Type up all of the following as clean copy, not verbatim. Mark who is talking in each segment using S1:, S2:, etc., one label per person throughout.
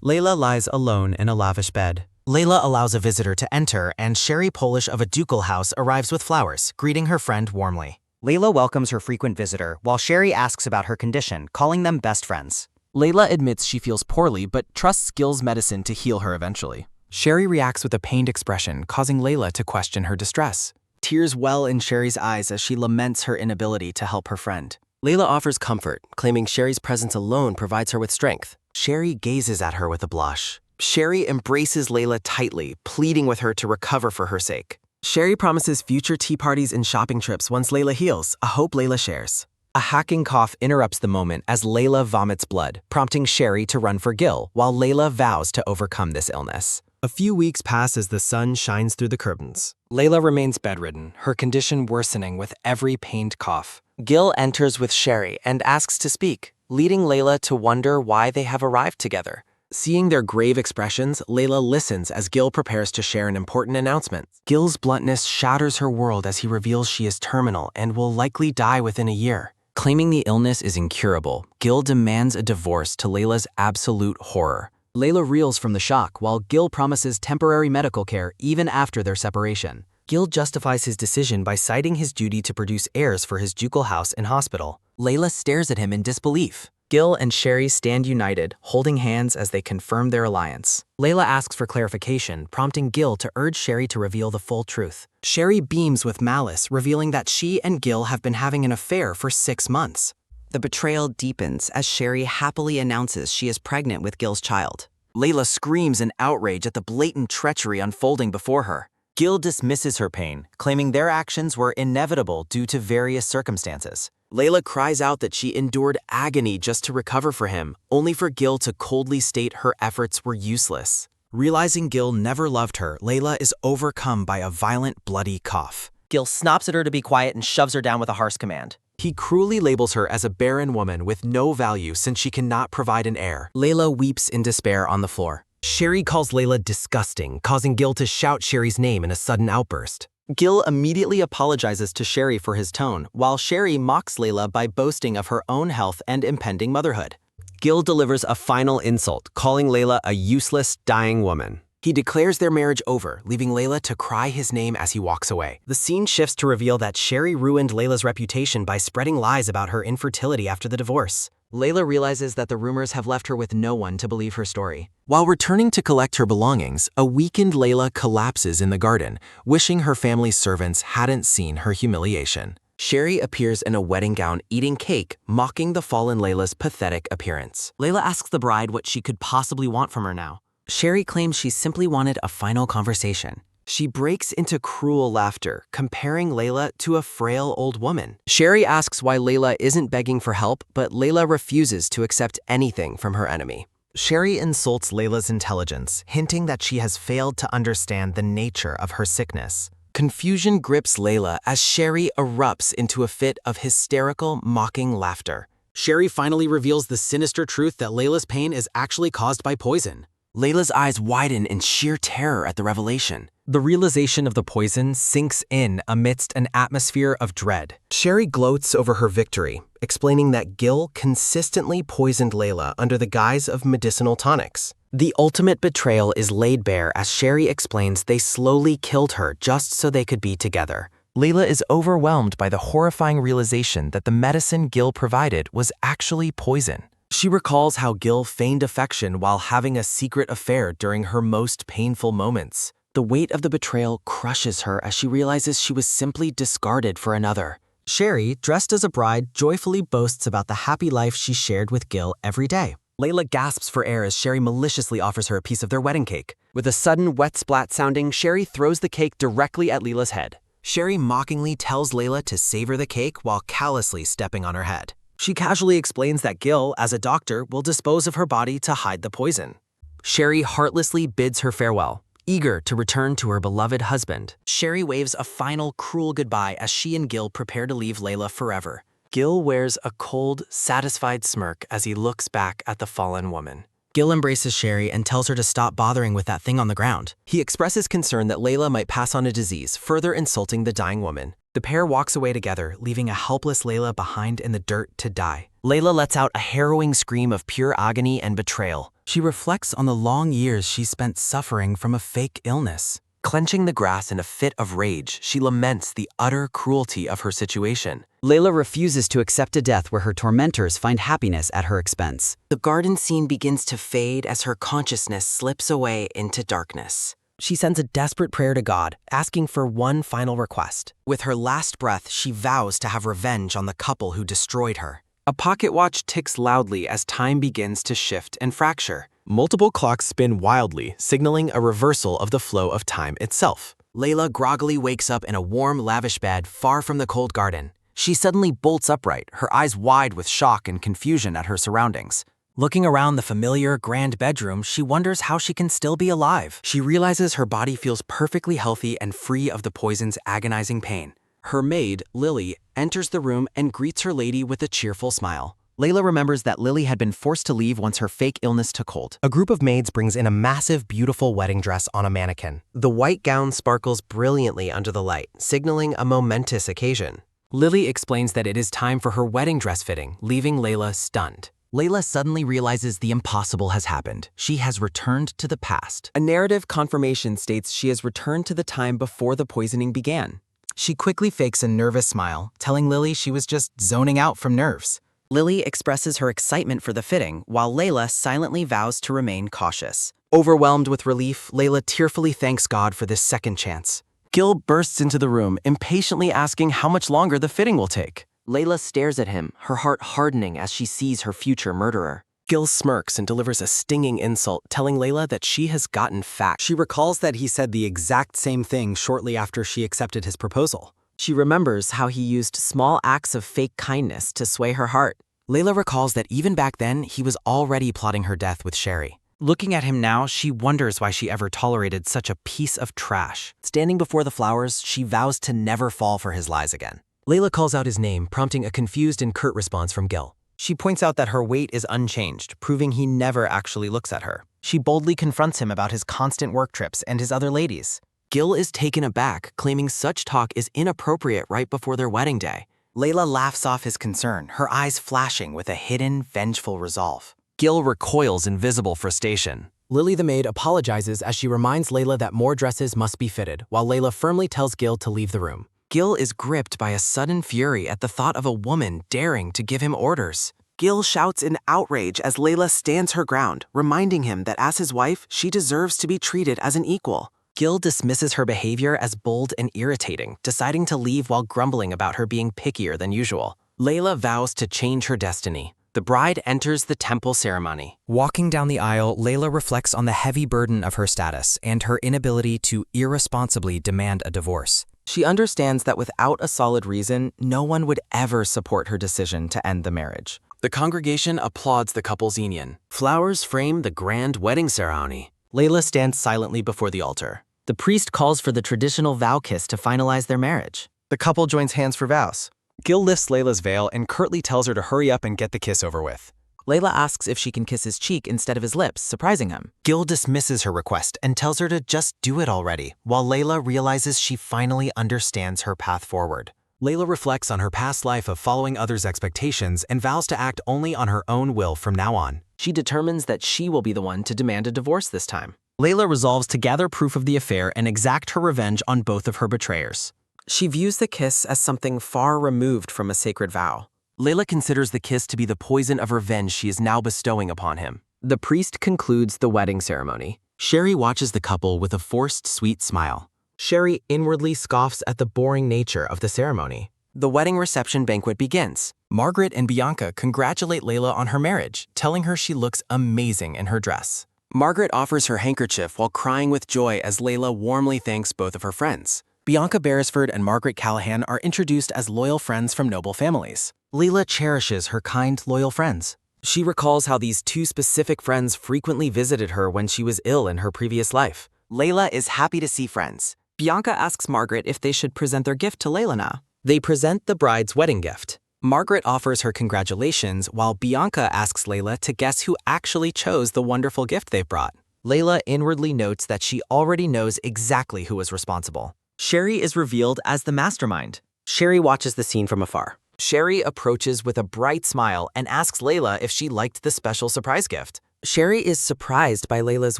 S1: Layla lies alone in a lavish bed. Layla allows a visitor to enter, and Sherry Polish of a ducal house arrives with flowers, greeting her friend warmly. Layla welcomes her frequent visitor, while Sherry asks about her condition, calling them best friends.
S2: Layla admits she feels poorly but trusts Gil's medicine to heal her eventually.
S1: Sherry reacts with a pained expression, causing Layla to question her distress. Tears well in Sherry's eyes as she laments her inability to help her friend.
S3: Layla offers comfort, claiming Sherry's presence alone provides her with strength.
S1: Sherry gazes at her with a blush. Sherry embraces Layla tightly, pleading with her to recover for her sake. Sherry promises future tea parties and shopping trips once Layla heals, a hope Layla shares. A hacking cough interrupts the moment as Layla vomits blood, prompting Sherry to run for Gil, while Layla vows to overcome this illness. A few weeks pass as the sun shines through the curtains. Layla remains bedridden, her condition worsening with every pained cough. Gil enters with Sherry and asks to speak, leading Layla to wonder why they have arrived together. Seeing their grave expressions, Layla listens as Gil prepares to share an important announcement. Gil's bluntness shatters her world as he reveals she is terminal and will likely die within a year. Claiming the illness is incurable, Gil demands a divorce to Layla's absolute horror. Layla reels from the shock while Gil promises temporary medical care even after their separation. Gil justifies his decision by citing his duty to produce heirs for his ducal house and hospital. Layla stares at him in disbelief. Gil and Sherry stand united, holding hands as they confirm their alliance. Layla asks for clarification, prompting Gil to urge Sherry to reveal the full truth. Sherry beams with malice, revealing that she and Gil have been having an affair for 6 months. The betrayal deepens as Sherry happily announces she is pregnant with Gil's child. Layla screams in outrage at the blatant treachery unfolding before her. Gil dismisses her pain, claiming their actions were inevitable due to various circumstances. Layla cries out that she endured agony just to recover for him, only for Gil to coldly state her efforts were useless. Realizing Gil never loved her, Layla is overcome by a violent, bloody cough. Gil snaps at her to be quiet and shoves her down with a harsh command. He cruelly labels her as a barren woman with no value since she cannot provide an heir. Layla weeps in despair on the floor. Sherry calls Layla disgusting, causing Gil to shout Sherry's name in a sudden outburst. Gil immediately apologizes to Sherry for his tone, while Sherry mocks Layla by boasting of her own health and impending motherhood. Gil delivers a final insult, calling Layla a useless, dying woman. He declares their marriage over, leaving Layla to cry his name as he walks away. The scene shifts to reveal that Sherry ruined Layla's reputation by spreading lies about her infertility after the divorce. Layla realizes that the rumors have left her with no one to believe her story. While returning to collect her belongings, a weakened Layla collapses in the garden, wishing her family's servants hadn't seen her humiliation. Sherry appears in a wedding gown eating cake, mocking the fallen Layla's pathetic appearance. Layla asks the bride what she could possibly want from her now. Sherry claims she simply wanted a final conversation. She breaks into cruel laughter, comparing Layla to a frail old woman. Sherry asks why Layla isn't begging for help, but Layla refuses to accept anything from her enemy. Sherry insults Layla's intelligence, hinting that she has failed to understand the nature of her sickness. Confusion grips Layla as Sherry erupts into a fit of hysterical, mocking laughter. Sherry finally reveals the sinister truth that Layla's pain is actually caused by poison. Layla's eyes widen in sheer terror at the revelation. The realization of the poison sinks in amidst an atmosphere of dread. Sherry gloats over her victory, explaining that Gil consistently poisoned Layla under the guise of medicinal tonics. The ultimate betrayal is laid bare as Sherry explains they slowly killed her just so they could be together. Layla is overwhelmed by the horrifying realization that the medicine Gil provided was actually poison. She recalls how Gil feigned affection while having a secret affair during her most painful moments. The weight of the betrayal crushes her as she realizes she was simply discarded for another. Sherry, dressed as a bride, joyfully boasts about the happy life she shared with Gil every day. Layla gasps for air as Sherry maliciously offers her a piece of their wedding cake. With a sudden wet splat sounding, Sherry throws the cake directly at Layla's head. Sherry mockingly tells Layla to savor the cake while callously stepping on her head. She casually explains that Gil, as a doctor, will dispose of her body to hide the poison. Sherry heartlessly bids her farewell, eager to return to her beloved husband. Sherry waves a final cruel goodbye as she and Gil prepare to leave Layla forever. Gil wears a cold, satisfied smirk as he looks back at the fallen woman. Gil embraces Sherry and tells her to stop bothering with that thing on the ground. He expresses concern that Layla might pass on a disease, further insulting the dying woman. The pair walks away together, leaving a helpless Layla behind in the dirt to die. Layla lets out a harrowing scream of pure agony and betrayal.
S4: She reflects on the long years she spent suffering from a fake illness.
S3: Clenching the grass in a fit of rage, she laments the utter cruelty of her situation.
S5: Layla refuses to accept a death where her tormentors find happiness at her expense.
S1: The garden scene begins to fade as her consciousness slips away into darkness. She sends a desperate prayer to God, asking for one final request. With her last breath, she vows to have revenge on the couple who destroyed her. A pocket watch ticks loudly as time begins to shift and fracture.
S6: Multiple clocks spin wildly, signaling a reversal of the flow of time itself.
S1: Layla groggily wakes up in a warm, lavish bed far from the cold garden. She suddenly bolts upright, her eyes wide with shock and confusion at her surroundings. Looking around the familiar, grand bedroom, she wonders how she can still be alive. She realizes her body feels perfectly healthy and free of the poison's agonizing pain. Her maid, Lily, enters the room and greets her lady with a cheerful smile.
S2: Layla remembers that Lily had been forced to leave once her fake illness took hold.
S6: A group of maids brings in a massive, beautiful wedding dress on a mannequin.
S3: The white gown sparkles brilliantly under the light, signaling a momentous occasion.
S1: Lily explains that it is time for her wedding dress fitting, leaving Layla stunned.
S2: Layla suddenly realizes the impossible has happened. She has returned to the past.
S1: A narrative confirmation states she has returned to the time before the poisoning began.
S4: She quickly fakes a nervous smile, telling Lily she was just zoning out from nerves.
S1: Lily expresses her excitement for the fitting, while Layla silently vows to remain cautious. Overwhelmed with relief, Layla tearfully thanks God for this second chance. Gil bursts into the room, impatiently asking how much longer the fitting will take.
S3: Layla stares at him, her heart hardening as she sees her future murderer.
S6: Gil smirks and delivers a stinging insult, telling Layla that she has gotten fat.
S4: She recalls that he said the exact same thing shortly after she accepted his proposal.
S1: She remembers how he used small acts of fake kindness to sway her heart. Layla recalls that even back then, he was already plotting her death with Sherry. Looking at him now, she wonders why she ever tolerated such a piece of trash. Standing before the flowers, she vows to never fall for his lies again.
S3: Layla calls out his name, prompting a confused and curt response from Gil.
S1: She points out that her weight is unchanged, proving he never actually looks at her. She boldly confronts him about his constant work trips and his other ladies.
S3: Gil is taken aback, claiming such talk is inappropriate right before their wedding day.
S1: Layla laughs off his concern, her eyes flashing with a hidden, vengeful resolve. Gil recoils in visible frustration.
S6: Lily the maid apologizes as she reminds Layla that more dresses must be fitted, while Layla firmly tells Gil to leave the room.
S1: Gil is gripped by a sudden fury at the thought of a woman daring to give him orders. Gil shouts in outrage as Layla stands her ground, reminding him that as his wife, she deserves to be treated as an equal. Gil dismisses her behavior as bold and irritating, deciding to leave while grumbling about her being pickier than usual. Layla vows to change her destiny. The bride enters the temple ceremony.
S4: Walking down the aisle, Layla reflects on the heavy burden of her status and her inability to irresponsibly demand a divorce.
S1: She understands that without a solid reason, no one would ever support her decision to end the marriage. The congregation applauds the couple's union.
S3: Flowers frame the grand wedding ceremony.
S1: Layla stands silently before the altar. The priest calls for the traditional vow kiss to finalize their marriage.
S6: The couple joins hands for vows. Gil lifts Layla's veil and curtly tells her to hurry up and get the kiss over with.
S1: Layla asks if she can kiss his cheek instead of his lips, surprising him. Gil dismisses her request and tells her to just do it already, while Layla realizes she finally understands her path forward.
S6: Layla reflects on her past life of following others' expectations and vows to act only on her own will from now on.
S1: She determines that she will be the one to demand a divorce this time. Layla resolves to gather proof of the affair and exact her revenge on both of her betrayers. She views the kiss as something far removed from a sacred vow. Layla considers the kiss to be the poison of revenge she is now bestowing upon him. The priest concludes the wedding ceremony. Sherry watches the couple with a forced, sweet smile.
S6: Sherry inwardly scoffs at the boring nature of the ceremony.
S1: The wedding reception banquet begins. Margaret and Bianca congratulate Layla on her marriage, telling her she looks amazing in her dress. Margaret offers her handkerchief while crying with joy as Layla warmly thanks both of her friends. Bianca Beresford and Margaret Callahan are introduced as loyal friends from noble families. Layla cherishes her kind, loyal friends. She recalls how these two specific friends frequently visited her when she was ill in her previous life. Layla is happy to see friends. Bianca asks Margaret if they should present their gift to Layla now. They present the bride's wedding gift. Margaret offers her congratulations while Bianca asks Layla to guess who actually chose the wonderful gift they've brought. Layla inwardly notes that she already knows exactly who was responsible. Sherry is revealed as the mastermind. Sherry watches the scene from afar. Sherry approaches with a bright smile and asks Layla if she liked the special surprise gift. Sherry is surprised by Layla's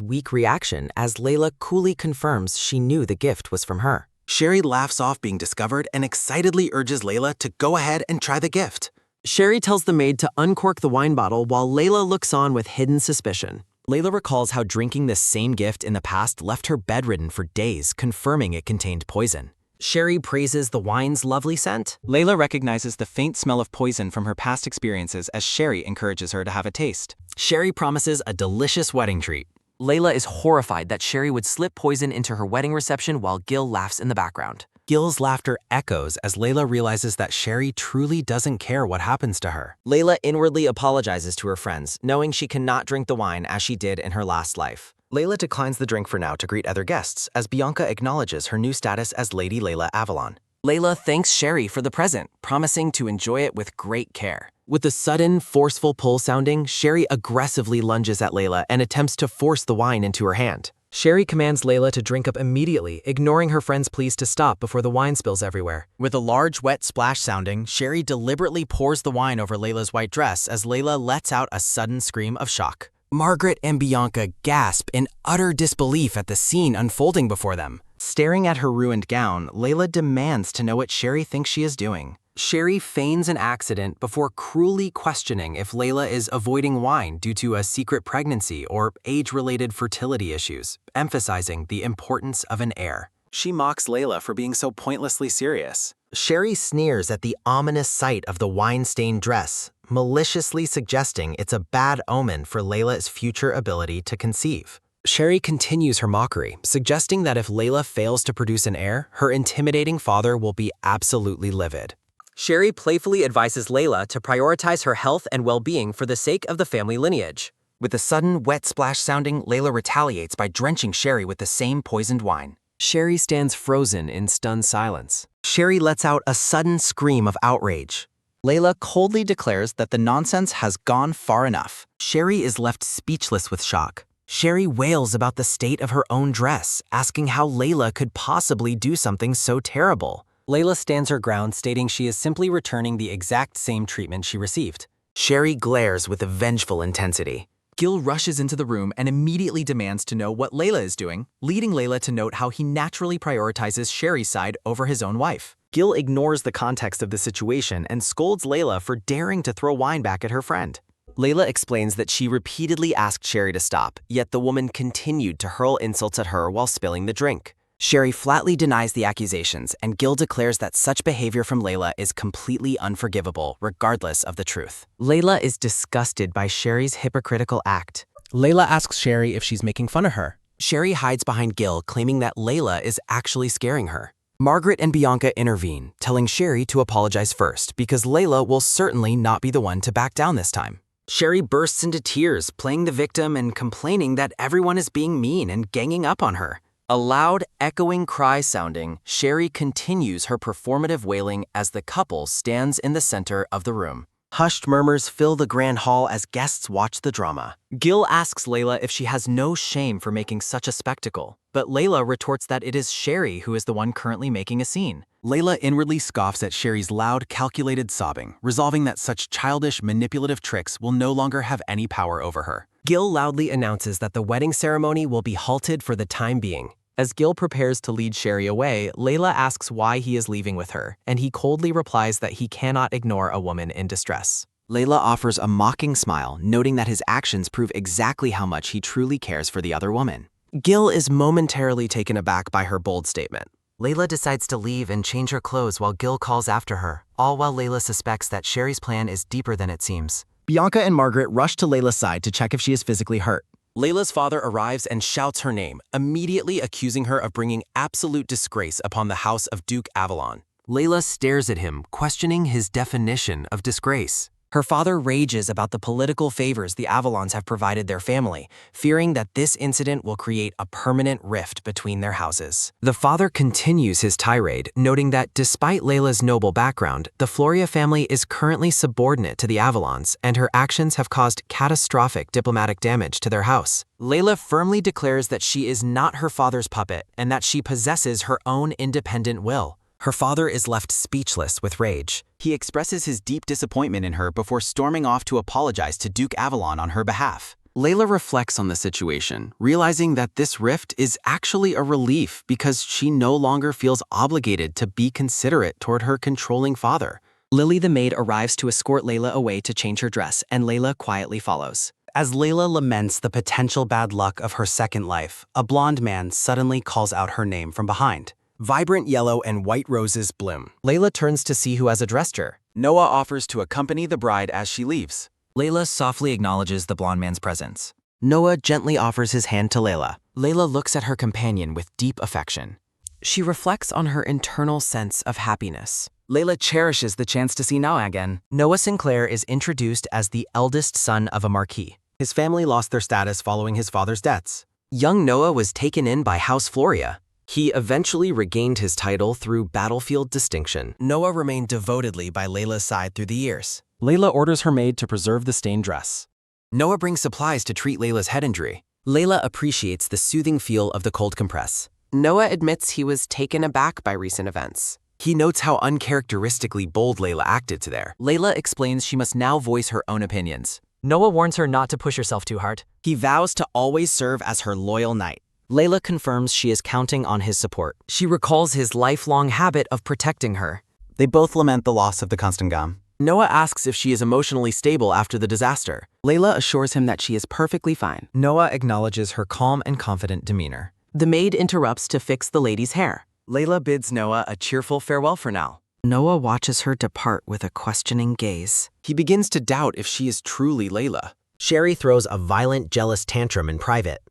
S1: weak reaction as Layla coolly confirms she knew the gift was from her.
S3: Sherry laughs off being discovered and excitedly urges Layla to go ahead and try the gift.
S1: Sherry tells the maid to uncork the wine bottle while Layla looks on with hidden suspicion.
S4: Layla recalls how drinking this same gift in the past left her bedridden for days, confirming it contained poison.
S1: Sherry praises the wine's lovely scent.
S2: Layla recognizes the faint smell of poison from her past experiences as Sherry encourages her to have a taste.
S4: Sherry promises a delicious wedding treat.
S3: Layla is horrified that Sherry would slip poison into her wedding reception while Gil laughs in the background.
S4: Gil's laughter echoes as Layla realizes that Sherry truly doesn't care what happens to her.
S1: Layla inwardly apologizes to her friends, knowing she cannot drink the wine as she did in her last life.
S3: Layla declines the drink for now to greet other guests as Bianca acknowledges her new status as Lady Layla Avalon.
S1: Layla thanks Sherry for the present, promising to enjoy it with great care. With the sudden, forceful pull sounding, Sherry aggressively lunges at Layla and attempts to force the wine into her hand. Sherry commands Layla to drink up immediately, ignoring her friend's pleas to stop before the wine spills everywhere.
S4: With a large wet splash sounding, Sherry deliberately pours the wine over Layla's white dress as Layla lets out a sudden scream of shock. Margaret and Bianca gasp in utter disbelief at the scene unfolding before them.
S3: Staring at her ruined gown, Layla demands to know what Sherry thinks she is doing.
S1: Sherry feigns an accident before cruelly questioning if Layla is avoiding wine due to a secret pregnancy or age-related fertility issues, emphasizing the importance of an heir.
S3: She mocks Layla for being so pointlessly serious.
S1: Sherry sneers at the ominous sight of the wine-stained dress, maliciously suggesting it's a bad omen for Layla's future ability to conceive.
S4: Sherry continues her mockery, suggesting that if Layla fails to produce an heir, her intimidating father will be absolutely livid.
S1: Sherry playfully advises Layla to prioritize her health and well-being for the sake of the family lineage.
S3: With the sudden, wet splash sounding, Layla retaliates by drenching Sherry with the same poisoned wine.
S1: Sherry stands frozen in stunned silence.
S3: Sherry lets out a sudden scream of outrage.
S4: Layla coldly declares that the nonsense has gone far enough.
S1: Sherry is left speechless with shock. Sherry wails about the state of her own dress, asking how Layla could possibly do something so terrible.
S4: Layla stands her ground, stating she is simply returning the exact same treatment she received.
S1: Sherry glares with a vengeful intensity.
S4: Gil rushes into the room and immediately demands to know what Layla is doing, leading Layla to note how he naturally prioritizes Sherry's side over his own wife.
S1: Gil ignores the context of the situation and scolds Layla for daring to throw wine back at her friend. Layla explains that she repeatedly asked Sherry to stop, yet the woman continued to hurl insults at her while spilling the drink. Sherry flatly denies the accusations, and Gil declares that such behavior from Layla is completely unforgivable, regardless of the truth. Layla is disgusted by Sherry's hypocritical act.
S4: Layla asks Sherry if she's making fun of her.
S1: Sherry hides behind Gil, claiming that Layla is actually scaring her. Margaret and Bianca intervene, telling Sherry to apologize first, because Layla will certainly not be the one to back down this time. Sherry bursts into tears, playing the victim and complaining that everyone is being mean and ganging up on her. A loud, echoing cry sounding, Sherry continues her performative wailing as the couple stands in the center of the room. Hushed murmurs fill the grand hall as guests watch the drama. Gil asks Layla if she has no shame for making such a spectacle, but Layla retorts that it is Sherry who is the one currently making a scene.
S3: Layla inwardly scoffs at Sherry's loud, calculated sobbing, resolving that such childish, manipulative tricks will no longer have any power over her.
S1: Gil loudly announces that the wedding ceremony will be halted for the time being. As Gil prepares to lead Sherry away, Layla asks why he is leaving with her, and he coldly replies that he cannot ignore a woman in distress.
S3: Layla offers a mocking smile, noting that his actions prove exactly how much he truly cares for the other woman.
S1: Gil is momentarily taken aback by her bold statement.
S3: Layla decides to leave and change her clothes while Gil calls after her, all while Layla suspects that Sherry's plan is deeper than it seems.
S1: Bianca and Margaret rush to Layla's side to check if she is physically hurt. Layla's father arrives and shouts her name, immediately accusing her of bringing absolute disgrace upon the house of Duke Avalon.
S3: Layla stares at him, questioning his definition of disgrace.
S1: Her father rages about the political favors the Avalons have provided their family, fearing that this incident will create a permanent rift between their houses. The father continues his tirade, noting that despite Layla's noble background, the Floria family is currently subordinate to the Avalons, and her actions have caused catastrophic diplomatic damage to their house. Layla firmly declares that she is not her father's puppet and that she possesses her own independent will. Her father is left speechless with rage.
S4: He expresses his deep disappointment in her before storming off to apologize to Duke Avalon on her behalf.
S3: Layla reflects on the situation, realizing that this rift is actually a relief because she no longer feels obligated to be considerate toward her controlling father.
S4: Lily the maid arrives to escort Layla away to change her dress, and Layla quietly follows. As Layla laments the potential bad luck of her second life, a blonde man suddenly calls out her name from behind. Vibrant yellow and white roses bloom. Layla turns to see who has addressed her.
S3: Noah offers to accompany the bride as she leaves.
S2: Layla softly acknowledges the blonde man's presence.
S4: Noah gently offers his hand to Layla. Layla looks at her companion with deep affection. She reflects on her internal sense of happiness. Layla cherishes the chance to see Noah again. Noah Sinclair is introduced as the eldest son of a marquis.
S6: His family lost their status following his father's deaths.
S4: Young Noah was taken in by House Floria. He eventually regained his title through battlefield distinction. Noah remained devotedly by Layla's side through the years.
S6: Layla orders her maid to preserve the stained dress.
S4: Noah brings supplies to treat Layla's head injury. Layla appreciates the soothing feel of the cold compress.
S7: Noah admits he was taken aback by recent events.
S4: He notes how uncharacteristically bold Layla acted to there. Layla explains she must now voice her own opinions.
S6: Noah warns her not to push herself too hard.
S4: He vows to always serve as her loyal knight. Layla confirms she is counting on his support. She recalls his lifelong habit of protecting her.
S3: They both lament the loss of the Constangam.
S4: Noah asks if she is emotionally stable after the disaster.
S7: Layla assures him that she is perfectly fine.
S6: Noah acknowledges her calm and confident demeanor.
S7: The maid interrupts to fix the lady's hair.
S4: Layla bids Noah a cheerful farewell for now.
S7: Noah watches her depart with a questioning gaze.
S3: He begins to doubt if she is truly Layla.
S6: Sherry throws a violent, jealous tantrum in private.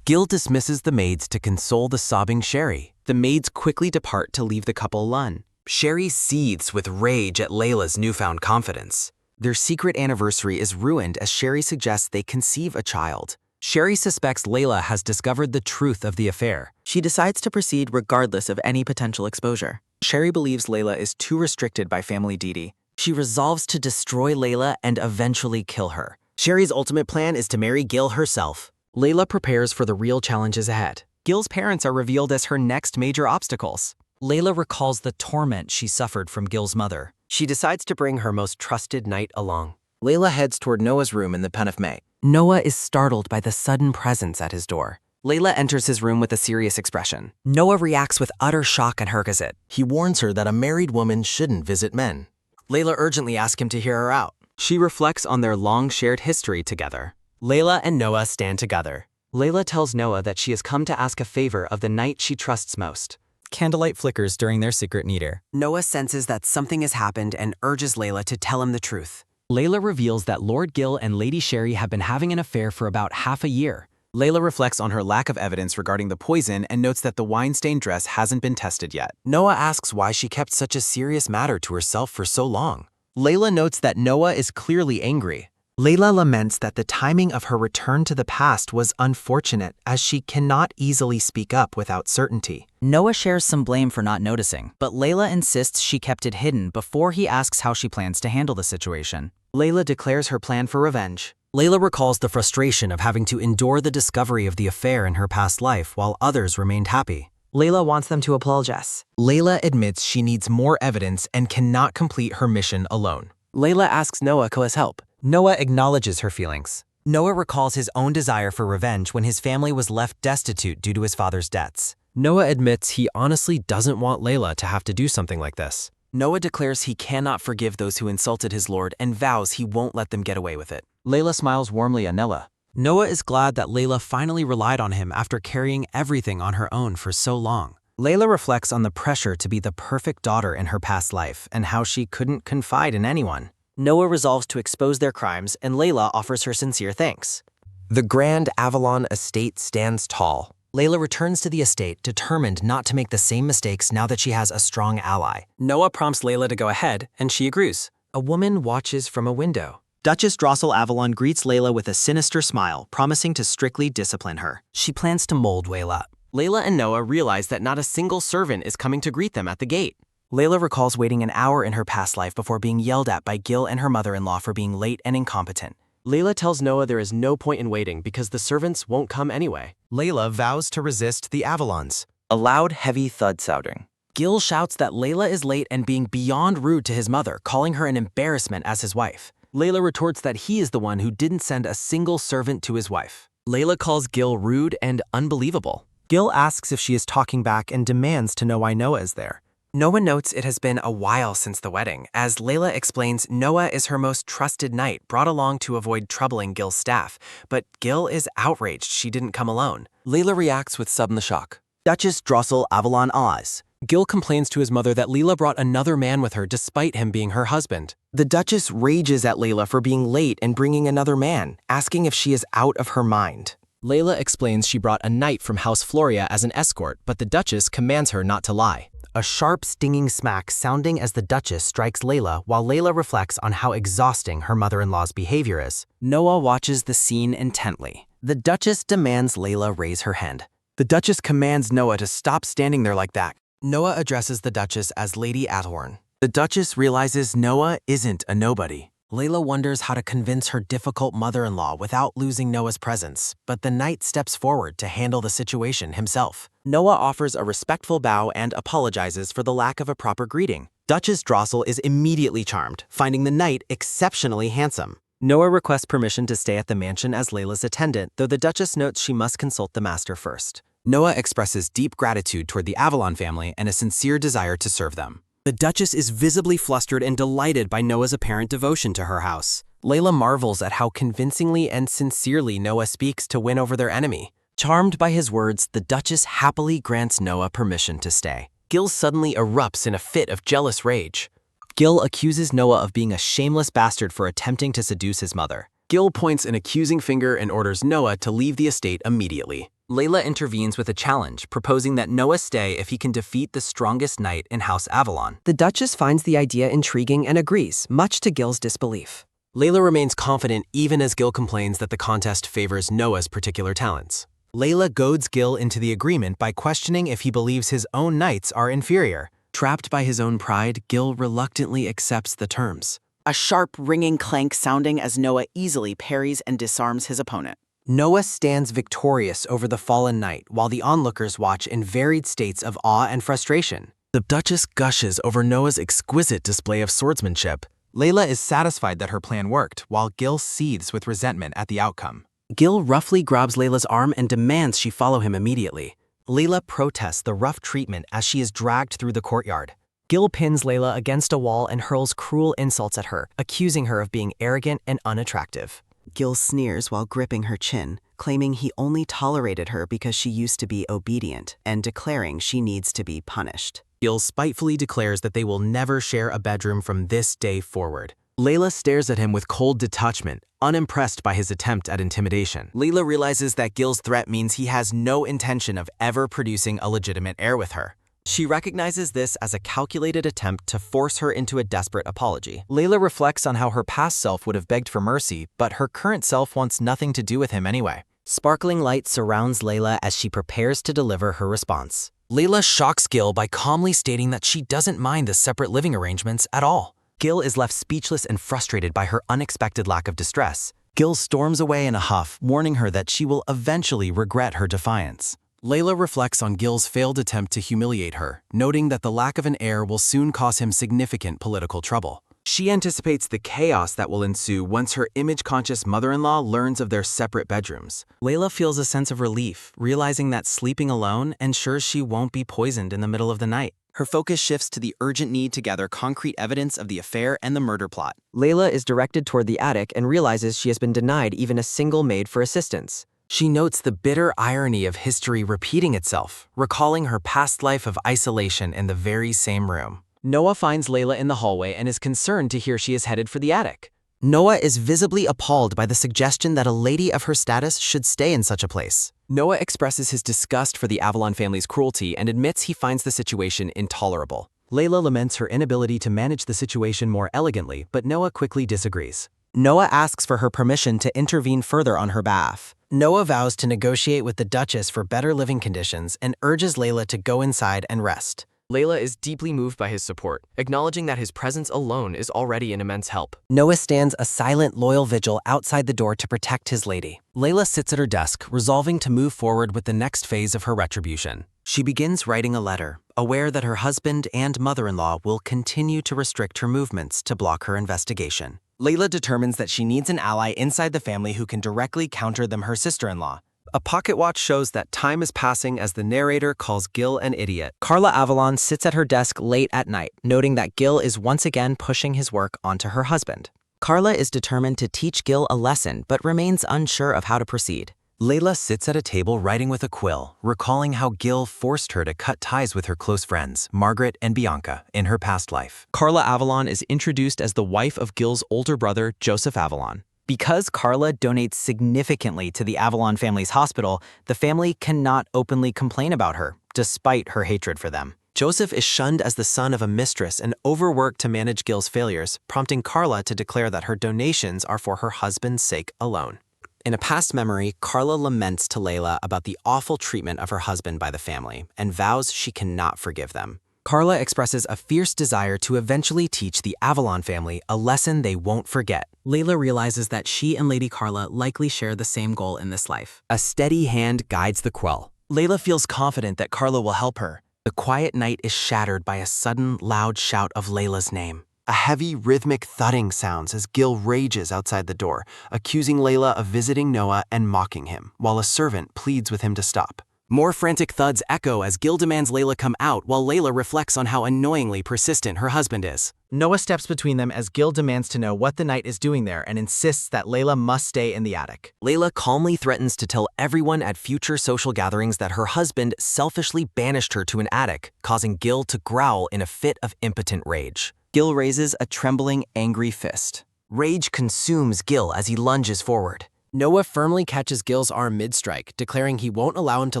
S4: Gil dismisses the maids to console the sobbing Sherry. The maids quickly depart to leave the couple alone. Sherry seethes with rage at Layla's newfound confidence. Their secret anniversary is ruined as Sherry suggests they conceive a child. Sherry suspects Layla has discovered the truth of the affair.
S7: She decides to proceed regardless of any potential exposure.
S4: Sherry believes Layla is too restricted by family duty. She resolves to destroy Layla and eventually kill her.
S6: Sherry's ultimate plan is to marry Gil herself.
S4: Layla prepares for the real challenges ahead. Gil's parents are revealed as her next major obstacles. Layla recalls the torment she suffered from Gil's mother.
S6: She decides to bring her most trusted knight along.
S4: Layla heads toward Noah's room in the Pen of May.
S7: Noah is startled by the sudden presence at his door.
S4: Layla enters his room with a serious expression. Noah reacts with utter shock and her visit.
S6: He warns her that a married woman shouldn't visit men.
S4: Layla urgently asks him to hear her out. She reflects on their long shared history together.
S6: Layla and Noah stand together.
S4: Layla tells Noah that she has come to ask a favor of the knight she trusts most.
S6: Candlelight flickers during their secret meeting.
S7: Noah senses that something has happened and urges Layla to tell him the truth.
S4: Layla reveals that Lord Gil and Lady Sherry have been having an affair for about half a year. Layla reflects on her lack of evidence regarding the poison and notes that the wine-stained dress hasn't been tested yet.
S6: Noah asks why she kept such a serious matter to herself for so long.
S4: Layla notes that Noah is clearly angry.
S6: Layla laments that the timing of her return to the past was unfortunate, as she cannot easily speak up without certainty.
S2: Noah shares some blame for not noticing, but Layla insists she kept it hidden before he asks how she plans to handle the situation.
S4: Layla declares her plan for revenge.
S6: Layla recalls the frustration of having to endure the discovery of the affair in her past life while others remained happy.
S7: Layla wants them to apologize.
S6: Layla admits she needs more evidence and cannot complete her mission alone.
S7: Layla asks Noah for his help.
S6: Noah acknowledges her feelings.
S4: Noah recalls his own desire for revenge when his family was left destitute due to his father's debts.
S6: Noah admits he honestly doesn't want Layla to have to do something like this.
S4: Noah declares he cannot forgive those who insulted his lord and vows he won't let them get away with it. Layla smiles warmly at Noah.
S6: Noah is glad that Layla finally relied on him after carrying everything on her own for so long.
S4: Layla reflects on the pressure to be the perfect daughter in her past life and how she couldn't confide in anyone.
S6: Noah resolves to expose their crimes, and Layla offers her sincere thanks. The Grand Avalon estate stands tall.
S4: Layla returns to the estate, determined not to make the same mistakes now that she has a strong ally.
S6: Noah prompts Layla to go ahead, and she agrees. A woman watches from a window.
S4: Duchess Drossel Avalon greets Layla with a sinister smile, promising to strictly discipline her. She plans to mold Layla. Layla and Noah realize that not a single servant is coming to greet them at the gate. Layla recalls waiting an hour in her past life before being yelled at by Gil and her mother-in-law for being late and incompetent.
S6: Layla tells Noah there is no point in waiting because the servants won't come anyway.
S3: Layla vows to resist the Avalons.
S4: A loud, heavy thud sounding. Gil shouts that Layla is late and being beyond rude to his mother, calling her an embarrassment as his wife.
S3: Layla retorts that he is the one who didn't send a single servant to his wife.
S4: Layla calls Gil rude and unbelievable.
S6: Gil asks if she is talking back and demands to know why Noah is there.
S7: Noah notes it has been a while since the wedding, as Layla explains Noah is her most trusted knight brought along to avoid troubling Gil's staff, but Gil is outraged she didn't come alone.
S3: Layla reacts with sudden shock.
S5: Duchess Drossel Avalon Oz.
S3: Gil complains to his mother that Layla brought another man with her despite him being her husband.
S1: The Duchess rages at Layla for being late and bringing another man, asking if she is out of her mind.
S4: Layla explains she brought a knight from House Floria as an escort, but the Duchess commands her not to lie.
S6: A sharp, stinging smack sounding as the Duchess strikes Layla while Layla reflects on how exhausting her mother-in-law's behavior is.
S7: Noah watches the scene intently. The Duchess demands Layla raise her hand.
S3: The Duchess commands Noah to stop standing there like that.
S1: Noah addresses the Duchess as Lady Adelhorn.
S3: The Duchess realizes Noah isn't a nobody.
S1: Layla wonders how to convince her difficult mother-in-law without losing Noah's presence, but the knight steps forward to handle the situation himself.
S6: Noah offers a respectful bow and apologizes for the lack of a proper greeting. Duchess Drossel is immediately charmed, finding the knight exceptionally handsome. Noah requests permission to stay at the mansion as Layla's attendant, though the Duchess notes she must consult the master first.
S3: Noah expresses deep gratitude toward the Avalon family and a sincere desire to serve them.
S6: The Duchess is visibly flustered and delighted by Noah's apparent devotion to her house.
S1: Layla marvels at how convincingly and sincerely Noah speaks to win over their enemy.
S6: Charmed by his words, the Duchess happily grants Noah permission to stay.
S1: Gil suddenly erupts in a fit of jealous rage.
S6: Gil accuses Noah of being a shameless bastard for attempting to seduce his mother.
S3: Gil points an accusing finger and orders Noah to leave the estate immediately.
S4: Layla intervenes with a challenge, proposing that Noah stay if he can defeat the strongest knight in House Avalon.
S7: The Duchess finds the idea intriguing and agrees, much to Gil's disbelief.
S1: Layla remains confident even as Gil complains that the contest favors Noah's particular talents.
S6: Layla goads Gil into the agreement by questioning if he believes his own knights are inferior.
S1: Trapped by his own pride, Gil reluctantly accepts the terms.
S8: A sharp, ringing clank sounding as Noah easily parries and disarms his opponent.
S1: Noah stands victorious over the fallen knight while the onlookers watch in varied states of awe and frustration.
S6: The Duchess gushes over Noah's exquisite display of swordsmanship. Layla is satisfied that her plan worked, while Gil seethes with resentment at the outcome.
S1: Gil roughly grabs Layla's arm and demands she follow him immediately.
S6: Layla protests the rough treatment as she is dragged through the courtyard. Gil pins Layla against a wall and hurls cruel insults at her, accusing her of being arrogant and unattractive.
S8: Gil sneers while gripping her chin, claiming he only tolerated her because she used to be obedient, and declaring she needs to be punished.
S6: Gil spitefully declares that they will never share a bedroom from this day forward. Layla stares at him with cold detachment, unimpressed by his attempt at intimidation.
S1: Layla realizes that Gil's threat means he has no intention of ever producing a legitimate heir with her.
S6: She recognizes this as a calculated attempt to force her into a desperate apology. Layla reflects on how her past self would have begged for mercy, but her current self wants nothing to do with him anyway. Sparkling light surrounds Layla as she prepares to deliver her response. Layla shocks Gil by calmly stating that she doesn't mind the separate living arrangements at all. Gil is left speechless and frustrated by her unexpected lack of distress. Gil storms away in a huff, warning her that she will eventually regret her defiance.
S3: Layla reflects on Gil's failed attempt to humiliate her, noting that the lack of an heir will soon cause him significant political trouble. She anticipates the chaos that will ensue once her image-conscious mother-in-law learns of their separate bedrooms.
S6: Layla feels a sense of relief, realizing that sleeping alone ensures she won't be poisoned in the middle of the night. Her focus shifts to the urgent need to gather concrete evidence of the affair and the murder plot.
S7: Layla is directed toward the attic and realizes she has been denied even a single maid for assistance.
S1: She notes the bitter irony of history repeating itself, recalling her past life of isolation in the very same room.
S6: Noah finds Layla in the hallway and is concerned to hear she is headed for the attic.
S1: Noah is visibly appalled by the suggestion that a lady of her status should stay in such a place.
S6: Noah expresses his disgust for the Avalon family's cruelty and admits he finds the situation intolerable. Layla laments her inability to manage the situation more elegantly, but Noah quickly disagrees.
S1: Noah asks for her permission to intervene further on her behalf. Noah vows to negotiate with the Duchess for better living conditions and urges Layla to go inside and rest.
S4: Layla is deeply moved by his support, acknowledging that his presence alone is already an immense help.
S1: Noah stands a silent, loyal vigil outside the door to protect his lady.
S6: Layla sits at her desk, resolving to move forward with the next phase of her retribution.
S1: She begins writing a letter, aware that her husband and mother-in-law will continue to restrict her movements to block her investigation.
S6: Layla determines that she needs an ally inside the family who can directly counter them, her sister-in-law.
S3: A pocket watch shows that time is passing as the narrator calls Gil an idiot.
S2: Carla Avalon sits at her desk late at night, noting that Gil is once again pushing his work onto her husband.
S5: Carla is determined to teach Gil a lesson but remains unsure of how to proceed.
S3: Layla sits at a table writing with a quill, recalling how Gil forced her to cut ties with her close friends, Margaret and Bianca, in her past life.
S2: Carla Avalon is introduced as the wife of Gil's older brother, Joseph Avalon. Because Carla donates significantly to the Avalon family's hospital, the family cannot openly complain about her, despite her hatred for them.
S6: Joseph is shunned as the son of a mistress and overworked to manage Gil's failures, prompting Carla to declare that her donations are for her husband's sake alone. In a past memory, Carla laments to Layla about the awful treatment of her husband by the family and vows she cannot forgive them. Carla expresses a fierce desire to eventually teach the Avalon family a lesson they won't forget.
S7: Layla realizes that she and Lady Carla likely share the same goal in this life.
S3: A steady hand guides the quill.
S6: Layla feels confident that Carla will help her. The quiet night is shattered by a sudden, loud shout of Layla's name. A heavy, rhythmic thudding sounds as Gil rages outside the door, accusing Layla of visiting Noah and mocking him, while a servant pleads with him to stop. More frantic thuds echo as Gil demands Layla come out while Layla reflects on how annoyingly persistent her husband is. Noah steps between them as Gil demands to know what the knight is doing there and insists that Layla must stay in the attic. Layla calmly threatens to tell everyone at future social gatherings that her husband selfishly banished her to an attic, causing Gil to growl in a fit of impotent rage. Gil raises a trembling, angry fist. Rage consumes Gil as he lunges forward. Noah firmly catches Gil's arm mid-strike, declaring he won't allow him to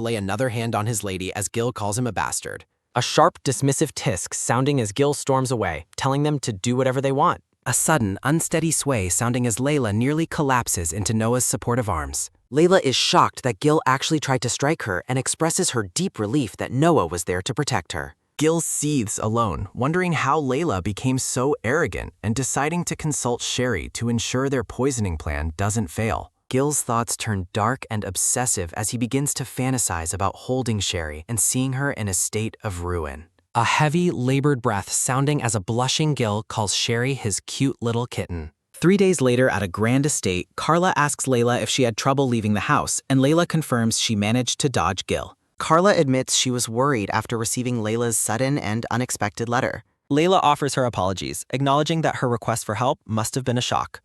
S6: lay another hand on his lady as Gil calls him a bastard. A sharp, dismissive tisk sounding as Gil storms away, telling them to do whatever they want. A sudden, unsteady sway sounding as Layla nearly collapses into Noah's supportive arms. Layla is shocked that Gil actually tried to strike her and expresses her deep relief that Noah was there to protect her. Gil seethes alone, wondering how Layla became so arrogant and deciding to consult Sherry to ensure their poisoning plan doesn't fail. Gil's thoughts turn dark and obsessive as he begins to fantasize about holding Sherry and seeing her in a state of ruin. A heavy, labored breath sounding as a blushing Gil calls Sherry his cute little kitten. 3 days later at a grand estate, Carla asks Layla if she had trouble leaving the house, and Layla confirms she managed to dodge Gil.
S8: Carla admits she was worried after receiving Layla's sudden and unexpected letter.
S6: Layla offers her apologies, acknowledging that her request for help must have been a shock.